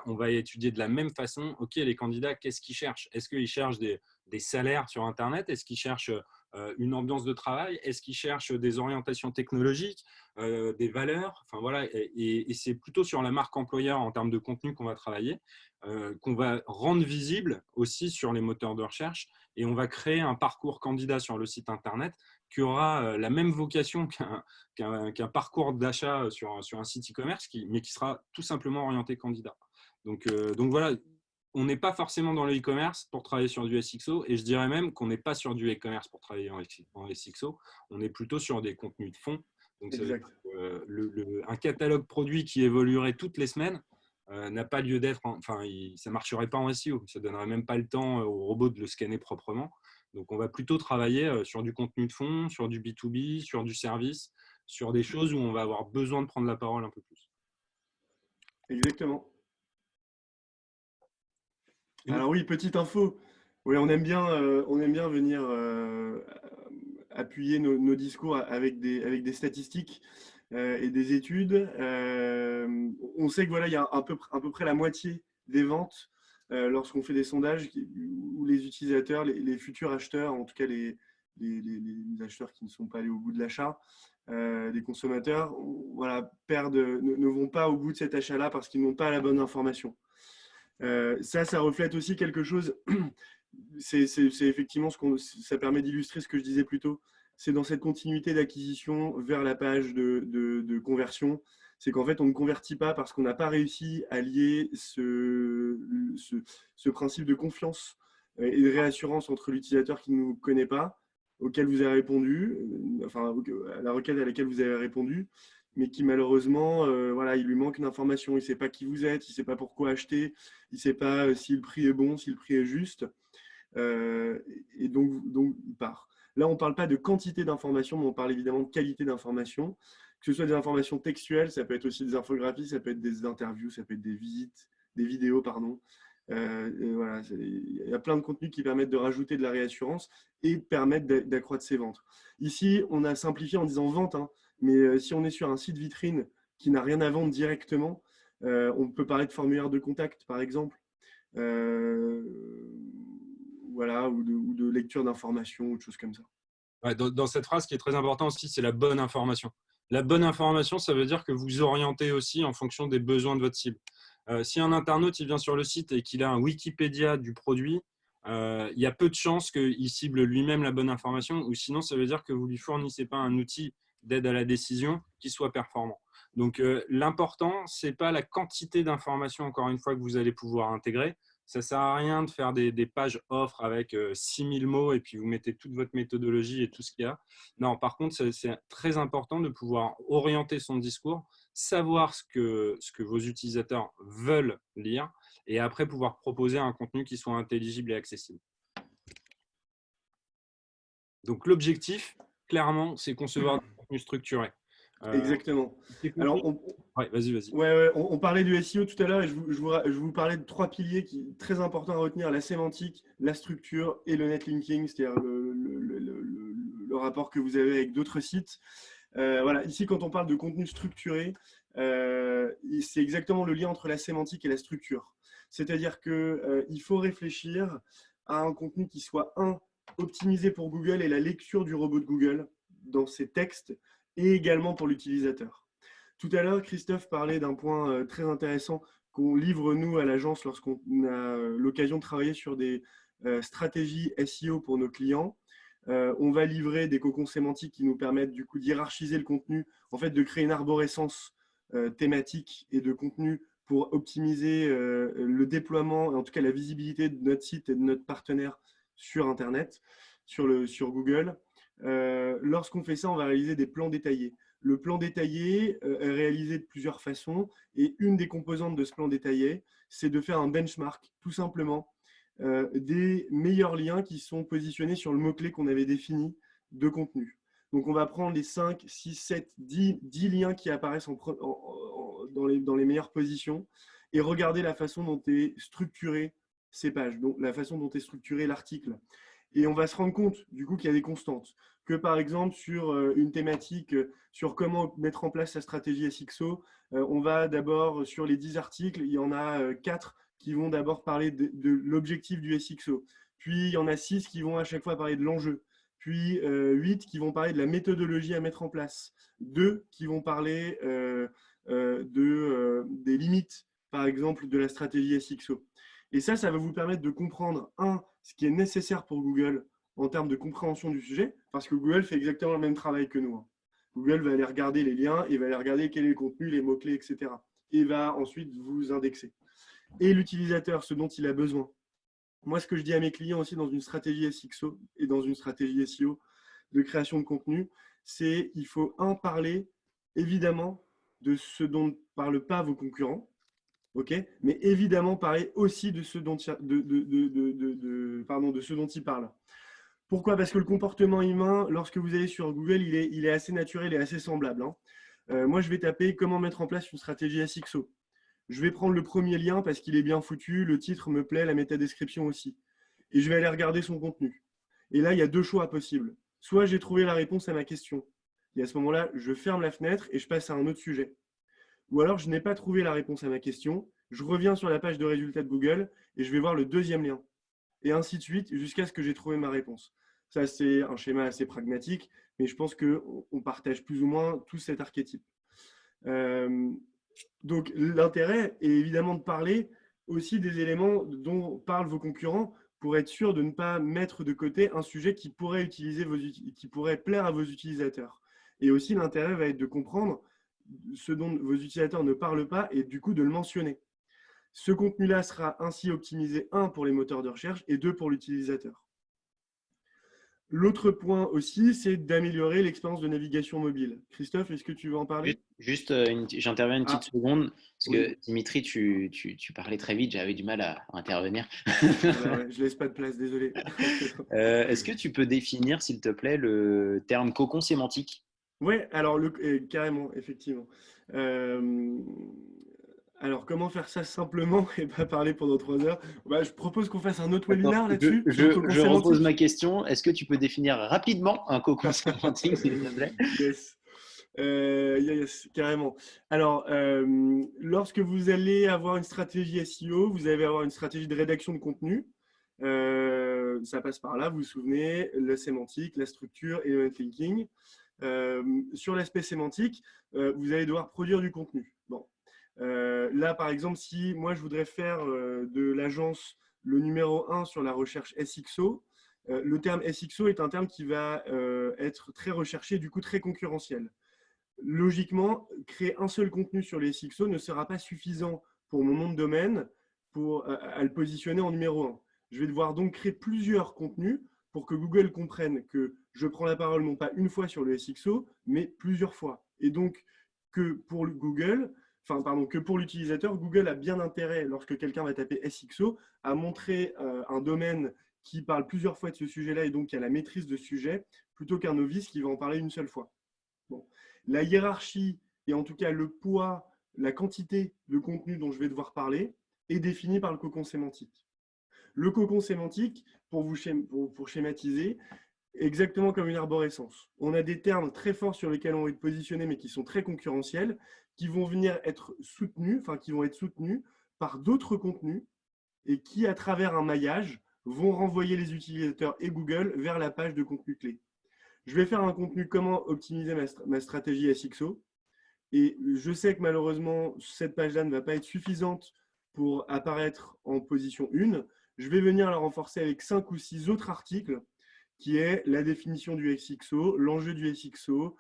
On va étudier de la même façon, OK, les candidats, qu'est-ce qu'ils cherchent? Est-ce qu'ils cherchent des salaires sur Internet? Est-ce qu'ils cherchent une ambiance de travail? Est-ce qu'ils cherchent des orientations technologiques, des valeurs? Enfin, voilà, et c'est plutôt sur la marque employeur en termes de contenu qu'on va travailler, qu'on va rendre visible aussi sur les moteurs de recherche, et on va créer un parcours candidat sur le site Internet qui aura la même vocation qu'un parcours d'achat sur un site e-commerce, mais qui sera tout simplement orienté candidat. Donc voilà, on n'est pas forcément dans le e-commerce pour travailler sur du SXO, et je dirais même qu'on n'est pas sur du e-commerce pour travailler en SXO, on est plutôt sur des contenus de fond. Donc ça veut dire que, un catalogue produit qui évoluerait toutes les semaines n'a pas lieu d'être, enfin ça ne marcherait pas en SEO, ça ne donnerait même pas le temps au robot de le scanner proprement. Donc on va plutôt travailler sur du contenu de fond, sur du B2B, sur du service, sur des choses où on va avoir besoin de prendre la parole un peu plus. Exactement. Alors oui, petite info. Oui, on aime bien venir appuyer nos discours avec des statistiques et des études. On sait que voilà, il y a à peu près la moitié des ventes lorsqu'on fait des sondages où les utilisateurs, les futurs acheteurs, en tout cas les acheteurs qui ne sont pas allés au bout de l'achat, des consommateurs, voilà, ne vont pas au bout de cet achat-là parce qu'ils n'ont pas la bonne information. Ça reflète aussi quelque chose, c'est effectivement ça permet d'illustrer ce que je disais plus tôt, c'est dans cette continuité d'acquisition vers la page de conversion, c'est qu'en fait on ne convertit pas parce qu'on n'a pas réussi à lier ce principe de confiance et de réassurance entre l'utilisateur qui ne nous connaît pas, auquel vous avez répondu, enfin à la requête à laquelle vous avez répondu, mais qui malheureusement, voilà, il lui manque d'informations, il ne sait pas qui vous êtes, il ne sait pas pourquoi acheter, il ne sait pas si le prix est bon, si le prix est juste, et donc il part. Là, on ne parle pas de quantité d'informations, mais on parle évidemment de qualité d'informations, que ce soit des informations textuelles, ça peut être aussi des infographies, ça peut être des interviews, ça peut être des visites, des vidéos, pardon. Voilà, il y a plein de contenus qui permettent de rajouter de la réassurance et permettent d'accroître ses ventes. Ici, on a simplifié en disant vente, hein, mais si on est sur un site vitrine qui n'a rien à vendre directement, on peut parler de formulaire de contact, par exemple, voilà, ou de lecture d'informations, ou de choses comme ça. Ouais, dans cette phrase, ce qui est très important aussi, c'est la bonne information. La bonne information, ça veut dire que vous orientez aussi en fonction des besoins de votre cible. Si un internaute il vient sur le site et qu'il a un Wikipédia du produit, il y a peu de chances qu'il cible lui-même la bonne information, ou sinon ça veut dire que vous ne lui fournissez pas un outil d'aide à la décision qui soit performant. Donc l'important, ce n'est pas la quantité d'informations, encore une fois, que vous allez pouvoir intégrer. Ça ne sert à rien de faire des pages offres avec 6000 mots et puis vous mettez toute votre méthodologie et tout ce qu'il y a. Non, par contre, c'est très important de pouvoir orienter son discours, savoir ce que vos utilisateurs veulent lire et après pouvoir proposer un contenu qui soit intelligible et accessible. Donc, l'objectif, clairement, c'est concevoir du contenu structuré. Exactement. Alors, vas-y. On parlait du SEO tout à l'heure et je vous parlais de 3 piliers très importants à retenir, la sémantique, la structure et le netlinking, c'est-à-dire le rapport que vous avez avec d'autres sites. Voilà, ici, quand on parle de contenu structuré, c'est exactement le lien entre la sémantique et la structure. C'est-à-dire qu'il faut réfléchir à un contenu qui soit, optimisé pour Google et la lecture du robot de Google dans ses textes, et également pour l'utilisateur. Tout à l'heure, Christophe parlait d'un point très intéressant qu'on livre, nous, à l'agence, lorsqu'on a l'occasion de travailler sur des stratégies SEO pour nos clients. On va livrer des cocons sémantiques qui nous permettent du coup d'hiérarchiser le contenu, en fait de créer une arborescence thématique et de contenu pour optimiser le déploiement, en tout cas la visibilité de notre site et de notre partenaire sur Internet, sur Google. Lorsqu'on fait ça, on va réaliser des plans détaillés. Le plan détaillé est réalisé de plusieurs façons et une des composantes de ce plan détaillé, c'est de faire un benchmark, tout simplement, des meilleurs liens qui sont positionnés sur le mot-clé qu'on avait défini de contenu. Donc, on va prendre les 5, 6, 7, 10 liens qui apparaissent dans les meilleures positions et regarder la façon dont est structurée ces pages, donc la façon dont est structuré l'article. Et on va se rendre compte, du coup, qu'il y a des constantes. Que, par exemple, sur une thématique, sur comment mettre en place sa stratégie SXO, on va d'abord, sur les 10 articles, il y en a 4 qui vont d'abord parler de l'objectif du SXO. Puis, il y en a 6 qui vont à chaque fois parler de l'enjeu. Puis, 8 qui vont parler de la méthodologie à mettre en place. 2 qui vont parler des limites, par exemple, de la stratégie SXO. Et ça va vous permettre de comprendre, ce qui est nécessaire pour Google en termes de compréhension du sujet, parce que Google fait exactement le même travail que nous. Google va aller regarder les liens, et va aller regarder quel est le contenu, les mots-clés, etc. Et va ensuite vous indexer. Et l'utilisateur, ce dont il a besoin. Moi, ce que je dis à mes clients aussi dans une stratégie SXO et dans une stratégie SEO de création de contenu, c'est qu'il faut, parler évidemment de ce dont ne parlent pas vos concurrents, okay, mais évidemment parler aussi de ce dont ils parlent. Pourquoi? Parce que le comportement humain, lorsque vous allez sur Google, il est assez naturel et assez semblable. Moi, je vais taper « Comment mettre en place une stratégie SXO ». Je vais prendre le premier lien parce qu'il est bien foutu, le titre me plaît, la métadescription aussi. Et je vais aller regarder son contenu. Et là, il y a 2 choix possibles. Soit j'ai trouvé la réponse à ma question. Et à ce moment-là, je ferme la fenêtre et je passe à un autre sujet. Ou alors, je n'ai pas trouvé la réponse à ma question. Je reviens sur la page de résultats de Google et je vais voir le deuxième lien. Et ainsi de suite, jusqu'à ce que j'ai trouvé ma réponse. Ça, c'est un schéma assez pragmatique, mais je pense qu'on partage plus ou moins tout cet archétype. Donc, l'intérêt est évidemment de parler aussi des éléments dont parlent vos concurrents pour être sûr de ne pas mettre de côté un sujet qui pourrait plaire à vos utilisateurs. Et aussi, l'intérêt va être de comprendre ce dont vos utilisateurs ne parlent pas et du coup de le mentionner. Ce contenu-là sera ainsi optimisé, 1, pour les moteurs de recherche et 2, pour l'utilisateur. L'autre point aussi, c'est d'améliorer l'expérience de navigation mobile. Christophe, est-ce que tu veux en parler? Juste, j'interviens une petite seconde, parce oui. que Dimitri, tu parlais très vite, j'avais du mal à intervenir. Ouais, je laisse pas de place, désolé. Est-ce que tu peux définir, s'il te plaît, le terme cocon sémantique? Oui, alors carrément, effectivement. Alors, comment faire ça simplement et pas parler pendant 3 heures? Je propose qu'on fasse un autre webinaire là-dessus. Je repose ma question. Est-ce que tu peux définir rapidement un cocon sémantique, s'il te plaît? Yes. Yes, carrément. Alors, lorsque vous allez avoir une stratégie SEO, vous allez avoir une stratégie de rédaction de contenu. Ça passe par là, vous vous souvenez, la sémantique, la structure et le netlinking. Sur l'aspect sémantique, vous allez devoir produire du contenu. Bon. Là, par exemple, si moi, je voudrais faire de l'agence le numéro 1 sur la recherche SXO, le terme SXO est un terme qui va être très recherché, du coup très concurrentiel. Logiquement, créer un seul contenu sur les SXO ne sera pas suffisant pour mon nom de domaine à le positionner en numéro 1. Je vais devoir donc créer plusieurs contenus pour que Google comprenne que je prends la parole non pas une fois sur le SXO, mais plusieurs fois. Et donc, que pour l'utilisateur, Google a bien intérêt, lorsque quelqu'un va taper SXO, à montrer un domaine qui parle plusieurs fois de ce sujet-là et donc qui a la maîtrise de ce sujet, plutôt qu'un novice qui va en parler une seule fois. Bon. La hiérarchie et en tout cas le poids, la quantité de contenu dont je vais devoir parler est définie par le cocon sémantique. Le cocon sémantique, pour schématiser, exactement comme une arborescence. On a des termes très forts sur lesquels on va être positionné, mais qui sont très concurrentiels, qui vont venir être soutenus, par d'autres contenus et qui, à travers un maillage, vont renvoyer les utilisateurs et Google vers la page de contenu clé. Je vais faire un contenu comment optimiser ma stratégie SXO. Et je sais que malheureusement, cette page-là ne va pas être suffisante pour apparaître en position 1. Je vais venir la renforcer avec 5 ou 6 autres articles qui est la définition du SXO, l'enjeu du SXO,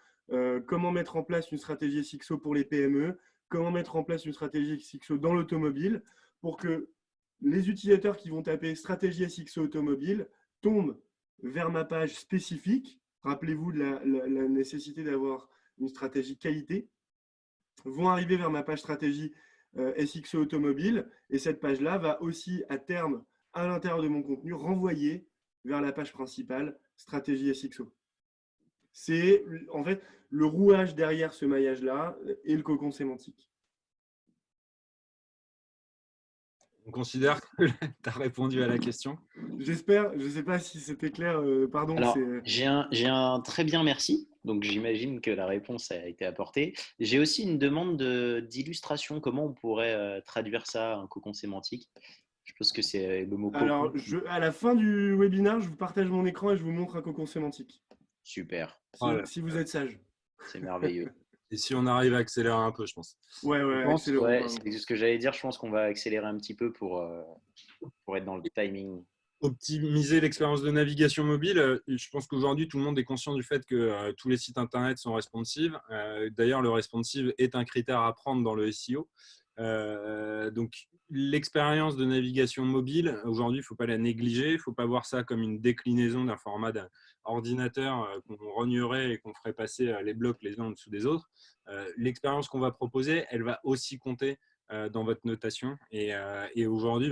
comment mettre en place une stratégie SXO pour les PME, comment mettre en place une stratégie SXO dans l'automobile pour que les utilisateurs qui vont taper stratégie SXO automobile tombent vers ma page spécifique. Rappelez-vous de la nécessité d'avoir une stratégie qualité, vont arriver vers ma page stratégie SXO automobile et cette page-là va aussi à terme, à l'intérieur de mon contenu, renvoyer vers la page principale stratégie SXO. C'est en fait le rouage derrière ce maillage-là et le cocon sémantique. On considère que tu as répondu à la question. J'espère, je ne sais pas si c'était clair, pardon. Alors, j'ai un très bien merci. Donc, j'imagine que la réponse a été apportée. J'ai aussi une demande d'illustration. Comment on pourrait traduire ça, un cocon sémantique? Je pense que c'est le mot Alors, cocon. à la fin du webinaire, je vous partage mon écran et je vous montre un cocon sémantique. Super, Si vous êtes sage. c'est merveilleux. Et si on arrive à accélérer un peu, je pense. Ouais, Je pense, accélérons, ouais, pardon. c'est ce que j'allais dire. Je pense qu'on va accélérer un petit peu pour être dans le timing. Optimiser l'expérience de navigation mobile, je pense qu'aujourd'hui, tout le monde est conscient du fait que tous les sites Internet sont responsive. D'ailleurs, le responsive est un critère à prendre dans le SEO. Donc, l'expérience de navigation mobile, aujourd'hui, il ne faut pas la négliger. Il ne faut pas voir ça comme une déclinaison d'un format d'ordinateur qu'on rognerait et qu'on ferait passer les blocs les uns en dessous des autres. L'expérience qu'on va proposer, elle va aussi compter dans votre notation. Et aujourd'hui,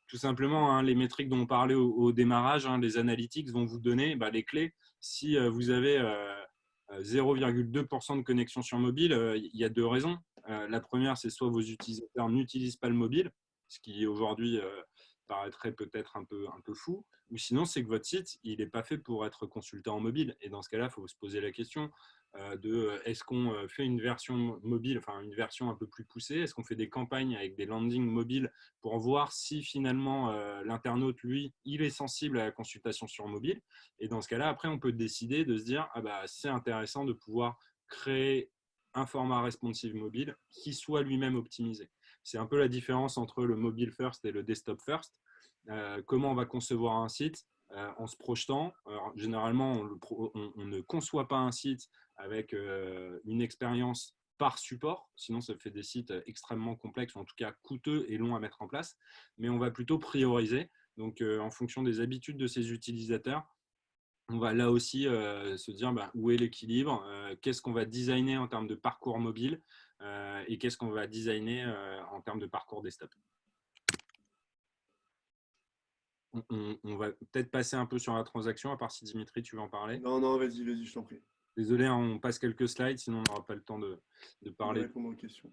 tout simplement, les métriques dont on parlait au démarrage, les analytics vont vous donner les clés. Si vous avez 0,2% de connexion sur mobile, il y a deux raisons. La première, c'est soit vos utilisateurs n'utilisent pas le mobile, ce qui aujourd'hui paraîtrait peut-être un peu fou, ou sinon, c'est que votre site, il n'est pas fait pour être consulté en mobile. Et dans ce cas-là, il faut se poser la question de est-ce qu'on fait une version mobile, enfin une version un peu plus poussée? Est-ce qu'on fait des campagnes avec des landings mobiles pour voir si finalement l'internaute, lui, il est sensible à la consultation sur mobile? Et dans ce cas-là, après, on peut décider de se dire c'est intéressant de pouvoir créer un format responsive mobile qui soit lui-même optimisé. C'est un peu la différence entre le mobile first et le desktop first. Comment on va concevoir un site en se projetant. Généralement, on ne conçoit pas un site avec une expérience par support, sinon ça fait des sites extrêmement complexes, ou en tout cas coûteux et longs à mettre en place, mais on va plutôt prioriser. Donc, en fonction des habitudes de ses utilisateurs, on va là aussi se dire où est l'équilibre, qu'est-ce qu'on va designer en termes de parcours mobile et qu'est-ce qu'on va designer en termes de parcours desktop. On va peut-être passer un peu sur la transaction, à part si Dimitri, tu veux en parler. Non, vas-y, je t'en prie. Désolé, on passe quelques slides, sinon on n'aura pas le temps de parler. De répondre aux questions.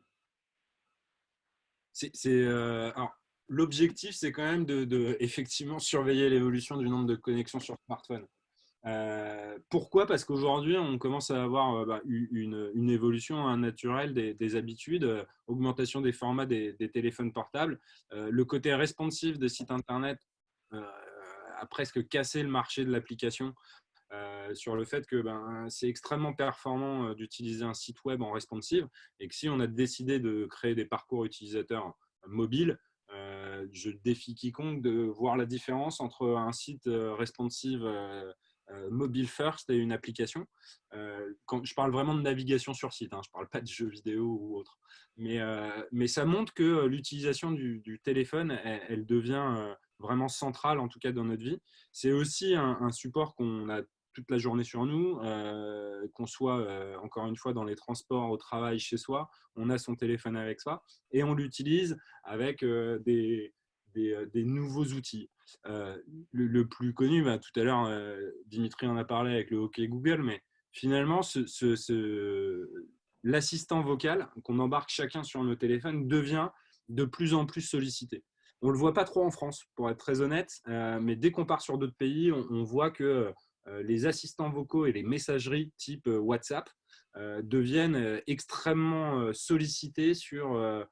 Alors, l'objectif, c'est quand même de effectivement surveiller l'évolution du nombre de connexions sur smartphone. Pourquoi? Parce qu'aujourd'hui, on commence à avoir une évolution naturelle des habitudes, augmentation des formats des téléphones portables. Le côté responsive des sites Internet a presque cassé le marché de l'application sur le fait que c'est extrêmement performant d'utiliser un site web en responsive et que si on a décidé de créer des parcours utilisateurs mobiles, je défie quiconque de voir la différence entre un site responsive mobile first et une application. Quand je parle vraiment de navigation sur site, je ne parle pas de jeux vidéo ou autre. Mais ça montre que l'utilisation du téléphone, elle devient vraiment centrale, en tout cas dans notre vie. C'est aussi un support qu'on a toute la journée sur nous, qu'on soit encore une fois dans les transports, au travail, chez soi, on a son téléphone avec soi et on l'utilise avec des nouveaux outils. Le plus connu, tout à l'heure, Dimitri en a parlé avec le OK Google, mais finalement, l'assistant vocal qu'on embarque chacun sur nos téléphones devient de plus en plus sollicité. On ne le voit pas trop en France, pour être très honnête, mais dès qu'on part sur d'autres pays, on voit que les assistants vocaux et les messageries type WhatsApp deviennent extrêmement sollicités sur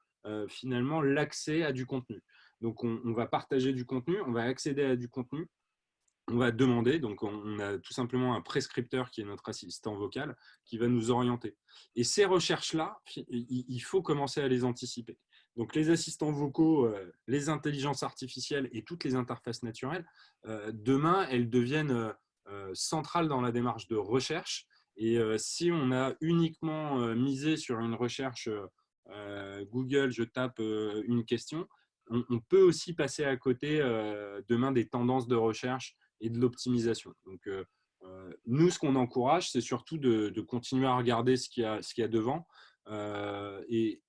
finalement l'accès à du contenu. Donc, on va partager du contenu, on va accéder à du contenu, on va demander, donc on a tout simplement un prescripteur qui est notre assistant vocal qui va nous orienter. Et ces recherches-là, il faut commencer à les anticiper. Donc les assistants vocaux, les intelligences artificielles et toutes les interfaces naturelles, demain, elles deviennent centrales dans la démarche de recherche. Et si on a uniquement misé sur une recherche Google, je tape une question, on peut aussi passer à côté demain des tendances de recherche et de l'optimisation. Donc, nous, ce qu'on encourage, c'est surtout de continuer à regarder ce qu'il y a devant. Et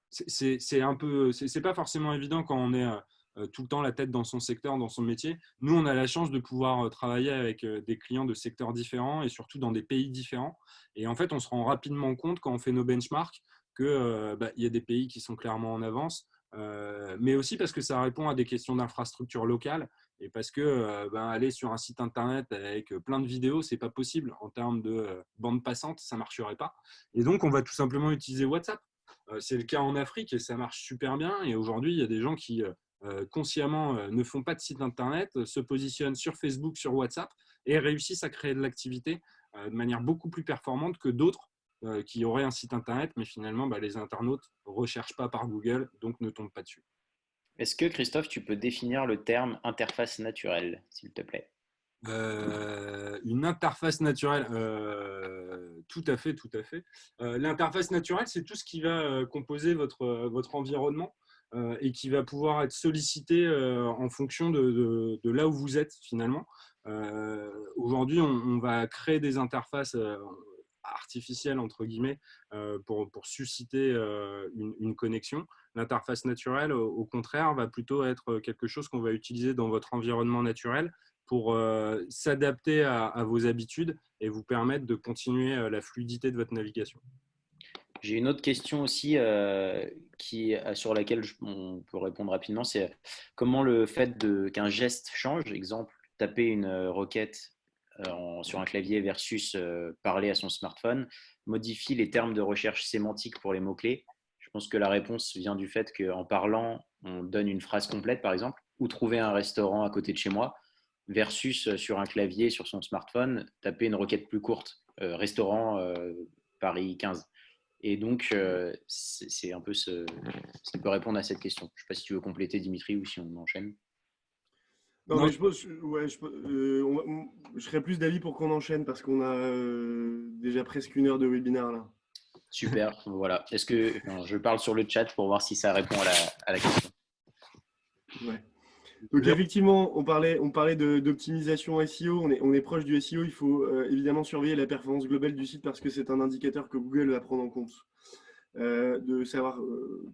c'est pas forcément évident quand on est tout le temps la tête dans son secteur, dans son métier. Nous, on a la chance de pouvoir travailler avec des clients de secteurs différents et surtout dans des pays différents. Et en fait, on se rend rapidement compte quand on fait nos benchmarks qu'il y a des pays qui sont clairement en avance, mais aussi parce que ça répond à des questions d'infrastructure locale et parce que aller sur un site internet avec plein de vidéos, c'est pas possible en termes de bande passante, ça marcherait pas. Et donc, on va tout simplement utiliser WhatsApp. C'est le cas en Afrique et ça marche super bien. Et aujourd'hui, il y a des gens qui consciemment ne font pas de site internet, se positionnent sur Facebook, sur WhatsApp et réussissent à créer de l'activité de manière beaucoup plus performante que d'autres qui auraient un site internet, mais finalement, les internautes ne recherchent pas par Google, donc ne tombent pas dessus. Est-ce que, Christophe, tu peux définir le terme interface naturelle, s'il te plaît? Une interface naturelle, tout à fait, tout à fait. L'interface naturelle, c'est tout ce qui va composer votre environnement et qui va pouvoir être sollicité en fonction de là où vous êtes finalement. Aujourd'hui, on va créer des interfaces artificielles, entre guillemets, pour susciter une connexion. L'interface naturelle, au contraire, va plutôt être quelque chose qu'on va utiliser dans votre environnement naturel pour s'adapter à vos habitudes et vous permettre de continuer la fluidité de votre navigation. J'ai une autre question aussi sur laquelle on peut répondre rapidement, c'est comment le fait qu'un geste change, exemple, taper une requête sur un clavier versus parler à son smartphone, modifie les termes de recherche sémantique pour les mots-clés. Je pense que la réponse vient du fait qu'en parlant, on donne une phrase complète, par exemple, ou trouver un restaurant à côté de chez moi, versus sur un clavier, sur son smartphone, taper une requête plus courte, restaurant Paris 15. Et donc, c'est un peu ce qui peut répondre à cette question. Je ne sais pas si tu veux compléter, Dimitri, ou si on enchaîne. Non, mais je pense, ouais, je serais plus d'avis pour qu'on enchaîne parce qu'on a déjà presque 1 heure de webinaire là. Super, voilà. Je parle sur le chat pour voir si ça répond à la question. Ouais. Donc effectivement, on parlait d'optimisation SEO, on est proche du SEO, il faut évidemment surveiller la performance globale du site parce que c'est un indicateur que Google va prendre en compte. De savoir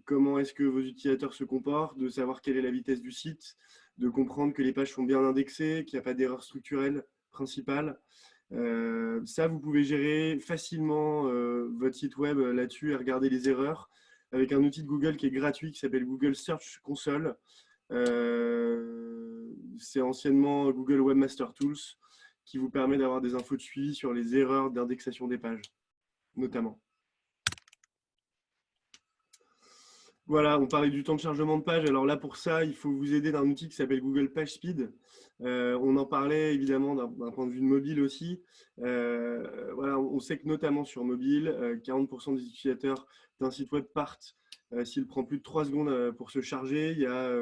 comment est-ce que vos utilisateurs se comportent, de savoir quelle est la vitesse du site, de comprendre que les pages sont bien indexées, qu'il n'y a pas d'erreur structurelle principale. Ça, vous pouvez gérer facilement votre site web là-dessus et regarder les erreurs avec un outil de Google qui est gratuit qui s'appelle Google Search Console. C'est anciennement Google Webmaster Tools qui vous permet d'avoir des infos de suivi sur les erreurs d'indexation des pages, notamment. Voilà, on parlait du temps de chargement de page. Alors là, pour ça, il faut vous aider d'un outil qui s'appelle Google PageSpeed. On en parlait évidemment d'un point de vue de mobile aussi. Voilà, on sait que notamment sur mobile, 40% des utilisateurs d'un site web partent s'il prend plus de 3 secondes pour se charger. Il y a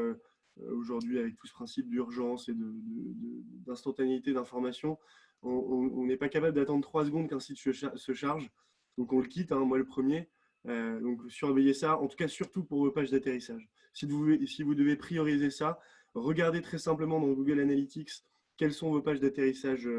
aujourd'hui, avec tout ce principe d'urgence et d'instantanéité d'information, on n'est pas capable d'attendre 3 secondes qu'un site se charge. Donc on le quitte, hein, moi le premier. Donc surveillez ça, en tout cas surtout pour vos pages d'atterrissage. Si vous devez prioriser ça, regardez très simplement dans Google Analytics quelles sont vos pages d'atterrissage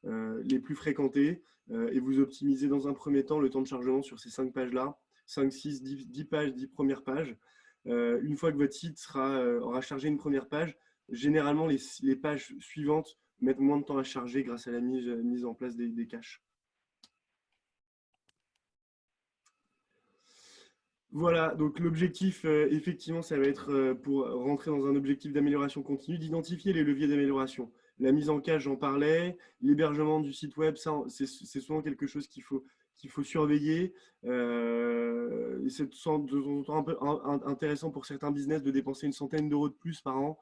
les plus fréquentées et vous optimisez dans un premier temps le temps de chargement sur ces 5 pages-là, 5, 6, 10 pages, 10 premières pages. Une fois que votre site aura chargé une première page, généralement les pages suivantes mettent moins de temps à charger grâce à la mise en place des caches. Voilà, donc l'objectif, effectivement, ça va être, pour rentrer dans un objectif d'amélioration continue, d'identifier les leviers d'amélioration. La mise en cache, j'en parlais, l'hébergement du site web, ça, c'est souvent quelque chose qu'il faut surveiller. C'est de temps en temps un peu intéressant pour certains business de dépenser une centaine d'euros de plus par an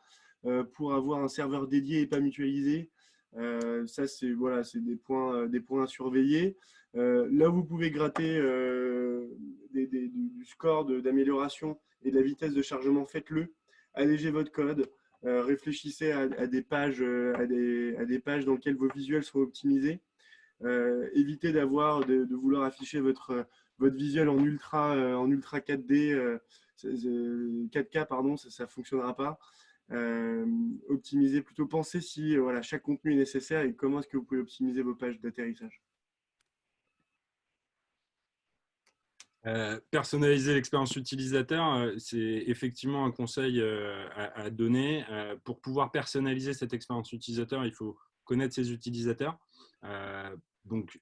pour avoir un serveur dédié et pas mutualisé. Ça, c'est voilà, des points à surveiller. Là, vous pouvez gratter du score d'amélioration et de la vitesse de chargement, faites-le. Allégez votre code. Réfléchissez à des pages, à des pages dans lesquelles vos visuels sont optimisés. Évitez de vouloir afficher votre visuel en ultra 4D, 4K, pardon, ça ne fonctionnera pas. Optimiser plutôt, pensez si voilà, chaque contenu est nécessaire et comment est-ce que vous pouvez optimiser vos pages d'atterrissage. Personnaliser l'expérience utilisateur, c'est effectivement un conseil à donner. Pour pouvoir personnaliser cette expérience utilisateur, il faut connaître ses utilisateurs. Donc,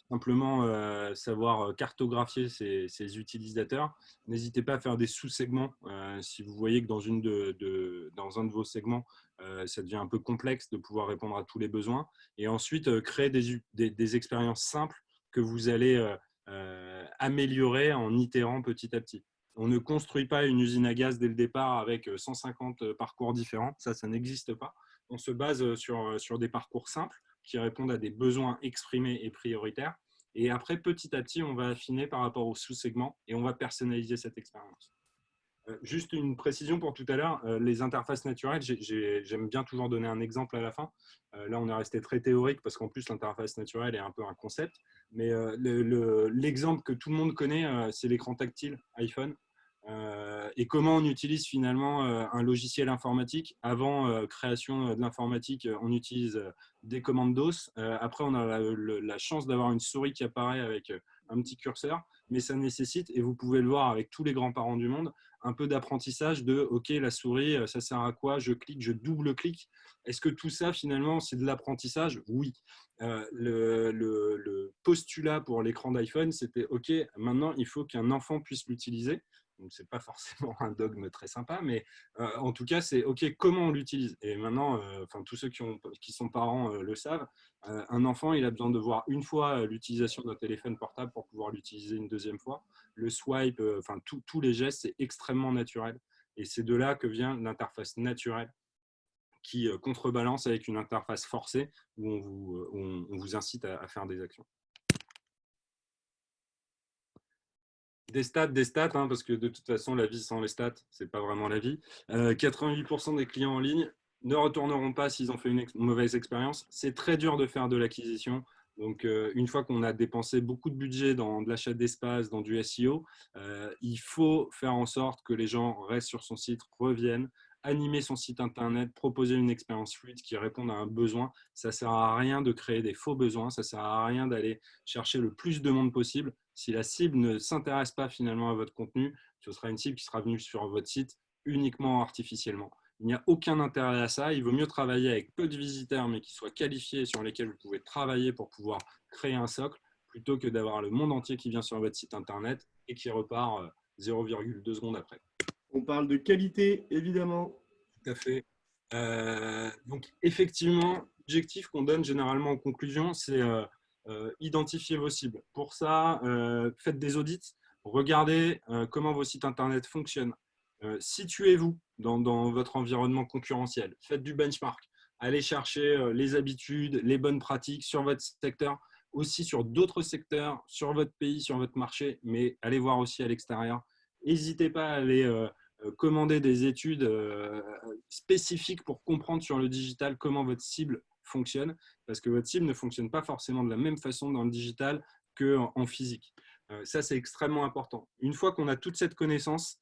simplement savoir cartographier ses utilisateurs. N'hésitez pas à faire des sous-segments. Si vous voyez que dans un de vos segments, ça devient un peu complexe de pouvoir répondre à tous les besoins. Et ensuite, créer des expériences simples que vous allez améliorer en itérant petit à petit. On ne construit pas une usine à gaz dès le départ avec 150 parcours différents. Ça n'existe pas. On se base sur des parcours simples qui répondent à des besoins exprimés et prioritaires. Et après, petit à petit, on va affiner par rapport aux sous-segments et on va personnaliser cette expérience. Juste une précision pour tout à l'heure, les interfaces naturelles, j'aime bien toujours donner un exemple à la fin. Là, on est resté très théorique parce qu'en plus, l'interface naturelle est un peu un concept. Mais l'exemple que tout le monde connaît, c'est l'écran tactile iPhone. Et comment on utilise finalement un logiciel informatique. Avant création de l'informatique, on utilise des commandes DOS. Après, on a la chance d'avoir une souris qui apparaît avec un petit curseur, mais ça nécessite, et vous pouvez le voir avec tous les grands-parents du monde, un peu d'apprentissage de OK, la souris, ça sert à quoi? Je clique, je double-clique. Est-ce que tout ça, finalement, c'est de l'apprentissage? Oui. Le postulat pour l'écran d'iPhone, c'était OK, maintenant, il faut qu'un enfant puisse l'utiliser. Donc, ce n'est pas forcément un dogme très sympa, mais en tout cas, c'est OK, comment on l'utilise. Et maintenant, tous ceux qui sont parents le savent, un enfant, il a besoin de voir une fois l'utilisation d'un téléphone portable pour pouvoir l'utiliser une deuxième fois. Le swipe, tous les gestes, c'est extrêmement naturel. Et c'est de là que vient l'interface naturelle qui contrebalance avec une interface forcée où on vous incite à faire des actions. Des stats, hein, parce que de toute façon, la vie sans les stats, ce n'est pas vraiment la vie. 88% des clients en ligne ne retourneront pas s'ils ont fait une mauvaise expérience. C'est très dur de faire de l'acquisition. Donc, une fois qu'on a dépensé beaucoup de budget dans de l'achat d'espace, dans du SEO, il faut faire en sorte que les gens restent sur son site, reviennent, animer son site internet, proposer une expérience fluide qui réponde à un besoin. Ça ne sert à rien de créer des faux besoins, ça ne sert à rien d'aller chercher le plus de monde possible. Si la cible ne s'intéresse pas finalement à votre contenu, ce sera une cible qui sera venue sur votre site uniquement artificiellement. Il n'y a aucun intérêt à ça. Il vaut mieux travailler avec peu de visiteurs, mais qui soient qualifiés, sur lesquels vous pouvez travailler pour pouvoir créer un socle, plutôt que d'avoir le monde entier qui vient sur votre site internet et qui repart 0,2 secondes après. On parle de qualité, évidemment. Tout à fait. Donc, effectivement, l'objectif qu'on donne généralement en conclusion, c'est identifier vos cibles. Pour ça, faites des audits, regardez comment vos sites internet fonctionnent. Situez-vous dans votre environnement concurrentiel. Faites du benchmark. Allez chercher les habitudes, les bonnes pratiques sur votre secteur, aussi sur d'autres secteurs, sur votre pays, sur votre marché, mais allez voir aussi à l'extérieur. N'hésitez pas à aller commander des études spécifiques pour comprendre sur le digital comment votre cible fonctionne, parce que votre cible ne fonctionne pas forcément de la même façon dans le digital qu'en physique. Ça, c'est extrêmement important. Une fois qu'on a toute cette connaissance,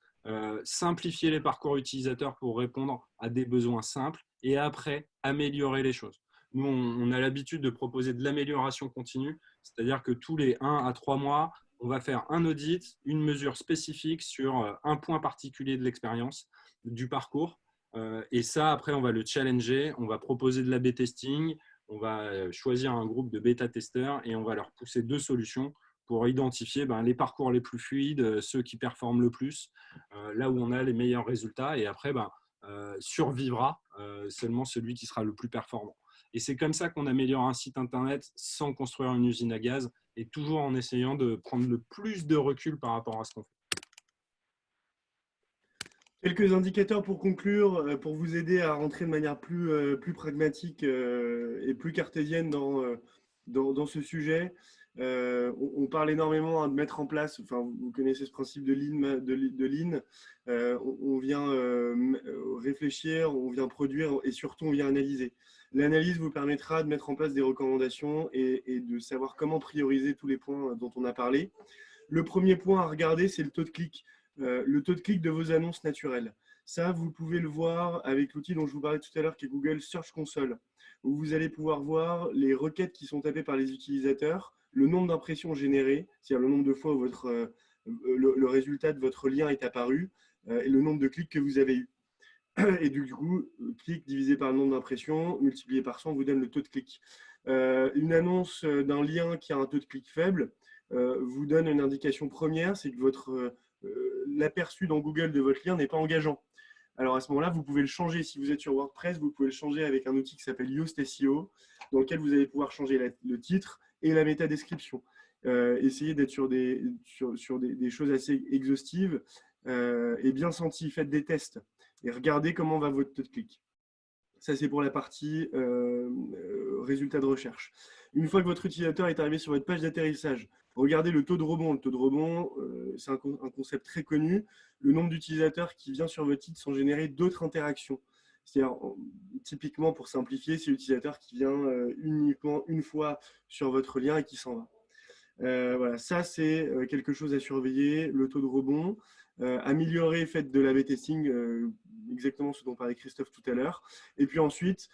simplifier les parcours utilisateurs pour répondre à des besoins simples et après, améliorer les choses. Nous, on a l'habitude de proposer de l'amélioration continue, c'est-à-dire que tous les 1 à 3 mois, on va faire un audit, une mesure spécifique sur un point particulier de l'expérience, du parcours. Et ça, après, on va le challenger, on va proposer de l'A/B testing, on va choisir un groupe de bêta-testeurs et on va leur pousser 2 solutions pour identifier les parcours les plus fluides, ceux qui performent le plus, là où on a les meilleurs résultats. Et après, survivra seulement celui qui sera le plus performant. Et c'est comme ça qu'on améliore un site internet sans construire une usine à gaz et toujours en essayant de prendre le plus de recul par rapport à ce qu'on fait. Quelques indicateurs pour conclure, pour vous aider à rentrer de manière plus pragmatique et plus cartésienne dans ce sujet. On parle énormément de mettre en place, vous connaissez ce principe de Lean, on vient réfléchir, on vient produire et surtout on vient analyser. L'analyse vous permettra de mettre en place des recommandations et de savoir comment prioriser tous les points dont on a parlé. Le premier point à regarder, c'est le taux de clic. Le taux de clic de vos annonces naturelles. Ça, vous pouvez le voir avec l'outil dont je vous parlais tout à l'heure, qui est Google Search Console, où vous allez pouvoir voir les requêtes qui sont tapées par les utilisateurs, le nombre d'impressions générées, c'est-à-dire le nombre de fois où votre le résultat de votre lien est apparu et le nombre de clics que vous avez eu. Et du coup, clic divisé par le nombre d'impressions, multiplié par 100, vous donne le taux de clic. Une annonce d'un lien qui a un taux de clic faible vous donne une indication première, c'est que l'aperçu dans Google de votre lien n'est pas engageant. Alors à ce moment-là, vous pouvez le changer. Si vous êtes sur WordPress, vous pouvez le changer avec un outil qui s'appelle Yoast SEO, dans lequel vous allez pouvoir changer le titre et la métadescription. Essayez d'être sur des choses assez exhaustives et bien senties. Faites des tests et regardez comment va votre taux de clic. Ça, c'est pour la partie résultats de recherche. Une fois que votre utilisateur est arrivé sur votre page d'atterrissage, regardez le taux de rebond. Le taux de rebond, c'est un concept très connu. Le nombre d'utilisateurs qui vient sur votre site sans générer d'autres interactions. C'est-à-dire, typiquement, pour simplifier, c'est l'utilisateur qui vient uniquement une fois sur votre lien et qui s'en va. Voilà, ça, c'est quelque chose à surveiller, le taux de rebond. Améliorer, faites de l'A/B testing, exactement ce dont parlait Christophe tout à l'heure. Et puis ensuite,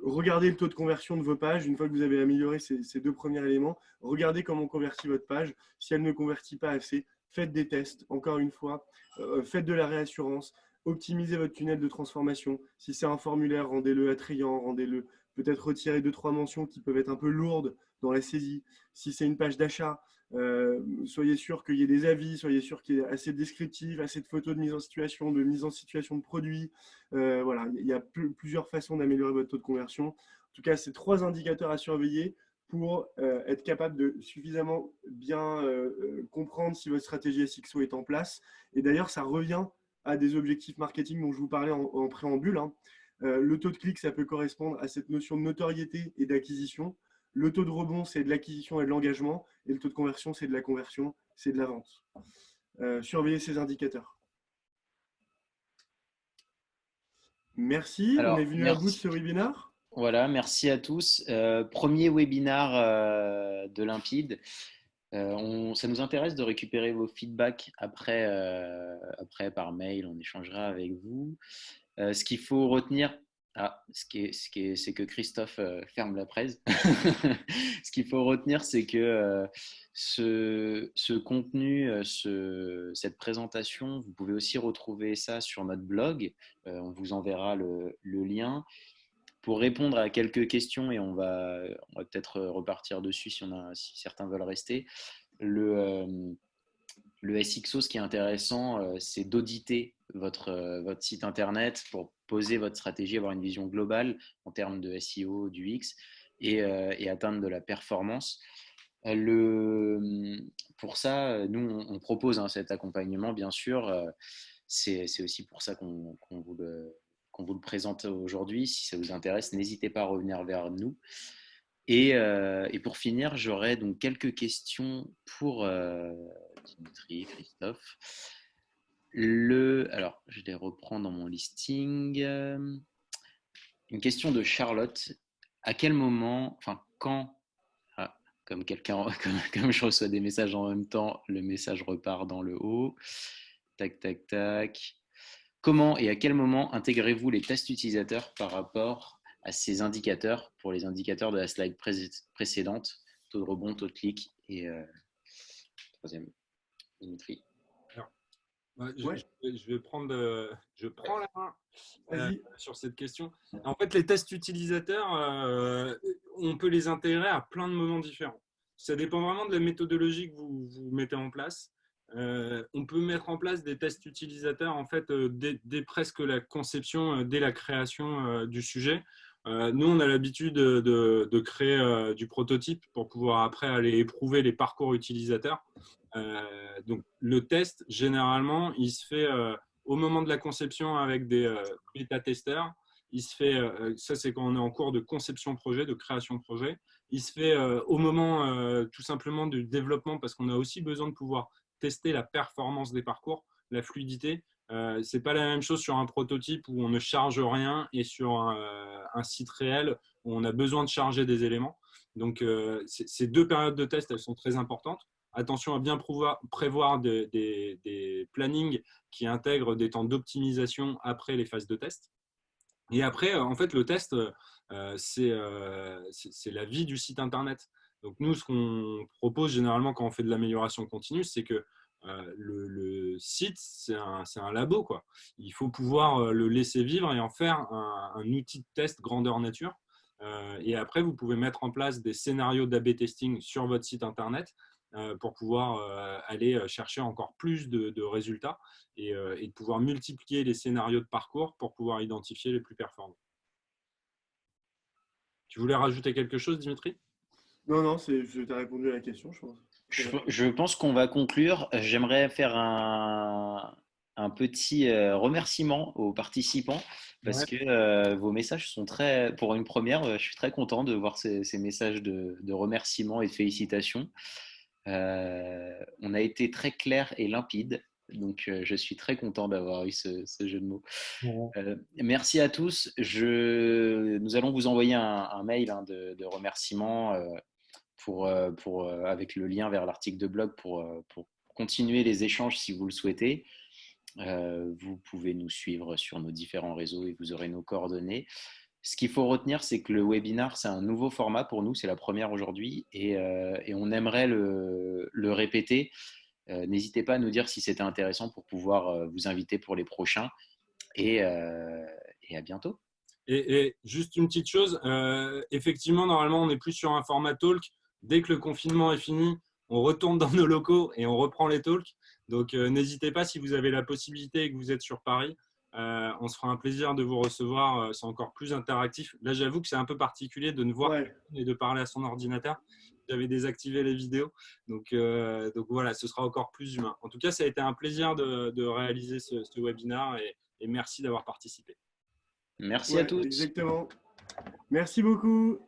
regardez le taux de conversion de vos pages. Une fois que vous avez amélioré ces deux premiers éléments, regardez comment convertit votre page. Si elle ne convertit pas assez, faites des tests, encore une fois. Faites de la réassurance. Optimisez votre tunnel de transformation. Si c'est un formulaire, rendez-le attrayant, rendez-le peut-être retirer 2-3 mentions qui peuvent être un peu lourdes dans la saisie. Si c'est une page d'achat, soyez sûr qu'il y ait des avis, soyez sûr qu'il y ait assez de descriptifs, assez de photos de mise en situation de produits. Voilà, il y a plusieurs façons d'améliorer votre taux de conversion. En tout cas, c'est 3 indicateurs à surveiller pour être capable de suffisamment bien comprendre si votre stratégie SXO est en place. Et d'ailleurs, ça revient à des objectifs marketing dont je vous parlais en préambule. Le taux de clic, ça peut correspondre à cette notion de notoriété et d'acquisition. Le taux de rebond, c'est de l'acquisition et de l'engagement. Et le taux de conversion, c'est de la conversion, c'est de la vente. Surveillez ces indicateurs. Merci. Alors, on est venu à bout de ce webinaire. Voilà, merci à tous. Premier webinaire de Limpide. Ça nous intéresse de récupérer vos feedbacks après par mail. On échangera avec vous. Ce qu'il faut retenir, c'est que Christophe ferme la presse. Ce qu'il faut retenir, c'est que ce contenu, cette présentation, vous pouvez aussi retrouver ça sur notre blog. On vous enverra le lien. Pour répondre à quelques questions, et on va peut-être repartir dessus si certains veulent rester, le SXO, ce qui est intéressant, c'est d'auditer votre site internet pour poser votre stratégie, avoir une vision globale en termes de SEO, du X et atteindre de la performance. Pour ça, nous, on propose cet accompagnement, bien sûr. C'est aussi pour ça qu'on vous le présente aujourd'hui. Si ça vous intéresse, n'hésitez pas à revenir vers nous. Et pour finir, j'aurais donc quelques questions pour Dimitri, Christophe. Alors, je les reprends dans mon listing. Une question de Charlotte. À quel moment, comme je reçois des messages en même temps, le message repart dans le haut. Tac, tac, tac. Comment et à quel moment intégrez-vous les tests utilisateurs par rapport à ces indicateurs pour les indicateurs de la slide précédente, taux de rebond, taux de clic et troisième, Dimitri. Je prends la main sur cette question. En fait, les tests utilisateurs, on peut les intégrer à plein de moments différents. Ça dépend vraiment de la méthodologie que vous mettez en place. On peut mettre en place des tests utilisateurs en fait, dès presque la conception, dès la création du sujet. Nous, on a l'habitude de créer du prototype pour pouvoir après aller éprouver les parcours utilisateurs. Donc, le test, généralement, il se fait au moment de la conception avec des bêta-testeurs. Il se fait, ça c'est quand on est en cours de conception projet, de création projet. Il se fait au moment tout simplement du développement parce qu'on a aussi besoin de pouvoir tester la performance des parcours, la fluidité. Ce n'est pas la même chose sur un prototype où on ne charge rien et sur un site réel où on a besoin de charger des éléments. Donc, ces deux périodes de test, elles sont très importantes. Attention à bien prévoir des plannings qui intègrent des temps d'optimisation après les phases de test. Et après, en fait, le test, c'est la vie du site internet. Donc, nous, ce qu'on propose généralement quand on fait de l'amélioration continue, c'est que Le site, c'est un labo, quoi. Il faut pouvoir le laisser vivre et en faire un outil de test grandeur nature. Et après, vous pouvez mettre en place des scénarios d'A/B testing sur votre site internet pour pouvoir aller chercher encore plus de résultats et de pouvoir multiplier les scénarios de parcours pour pouvoir identifier les plus performants. Tu voulais rajouter quelque chose, Dimitri? Non, non, je t'ai répondu à la question, je pense. Je pense qu'on va conclure. J'aimerais faire un petit remerciement aux participants parce Ouais. que vos messages sont très, pour une première, je suis très content de voir ces messages de remerciements et de félicitations. On a été très clair et limpide, donc je suis très content d'avoir eu ce jeu de mots. Merci à tous. Nous allons vous envoyer un mail de remerciements avec le lien vers l'article de blog pour continuer les échanges si vous le souhaitez. Vous pouvez nous suivre sur nos différents réseaux et vous aurez nos coordonnées. Ce qu'il faut retenir, c'est que le webinar, c'est un nouveau format pour nous, c'est la première aujourd'hui et on aimerait le répéter. N'hésitez pas à nous dire si c'était intéressant pour pouvoir vous inviter pour les prochains et à bientôt. Et juste une petite chose, effectivement, normalement, on n'est plus sur un format talk. Dès que le confinement est fini, on retourne dans nos locaux et on reprend les talks. Donc, n'hésitez pas si vous avez la possibilité et que vous êtes sur Paris. On se fera un plaisir de vous recevoir. C'est encore plus interactif. Là, j'avoue que c'est un peu particulier de ne voir et de parler à son ordinateur. J'avais désactivé les vidéos. Donc voilà, ce sera encore plus humain. En tout cas, ça a été un plaisir de réaliser ce webinaire et merci d'avoir participé. Merci à tous. Exactement. Merci beaucoup.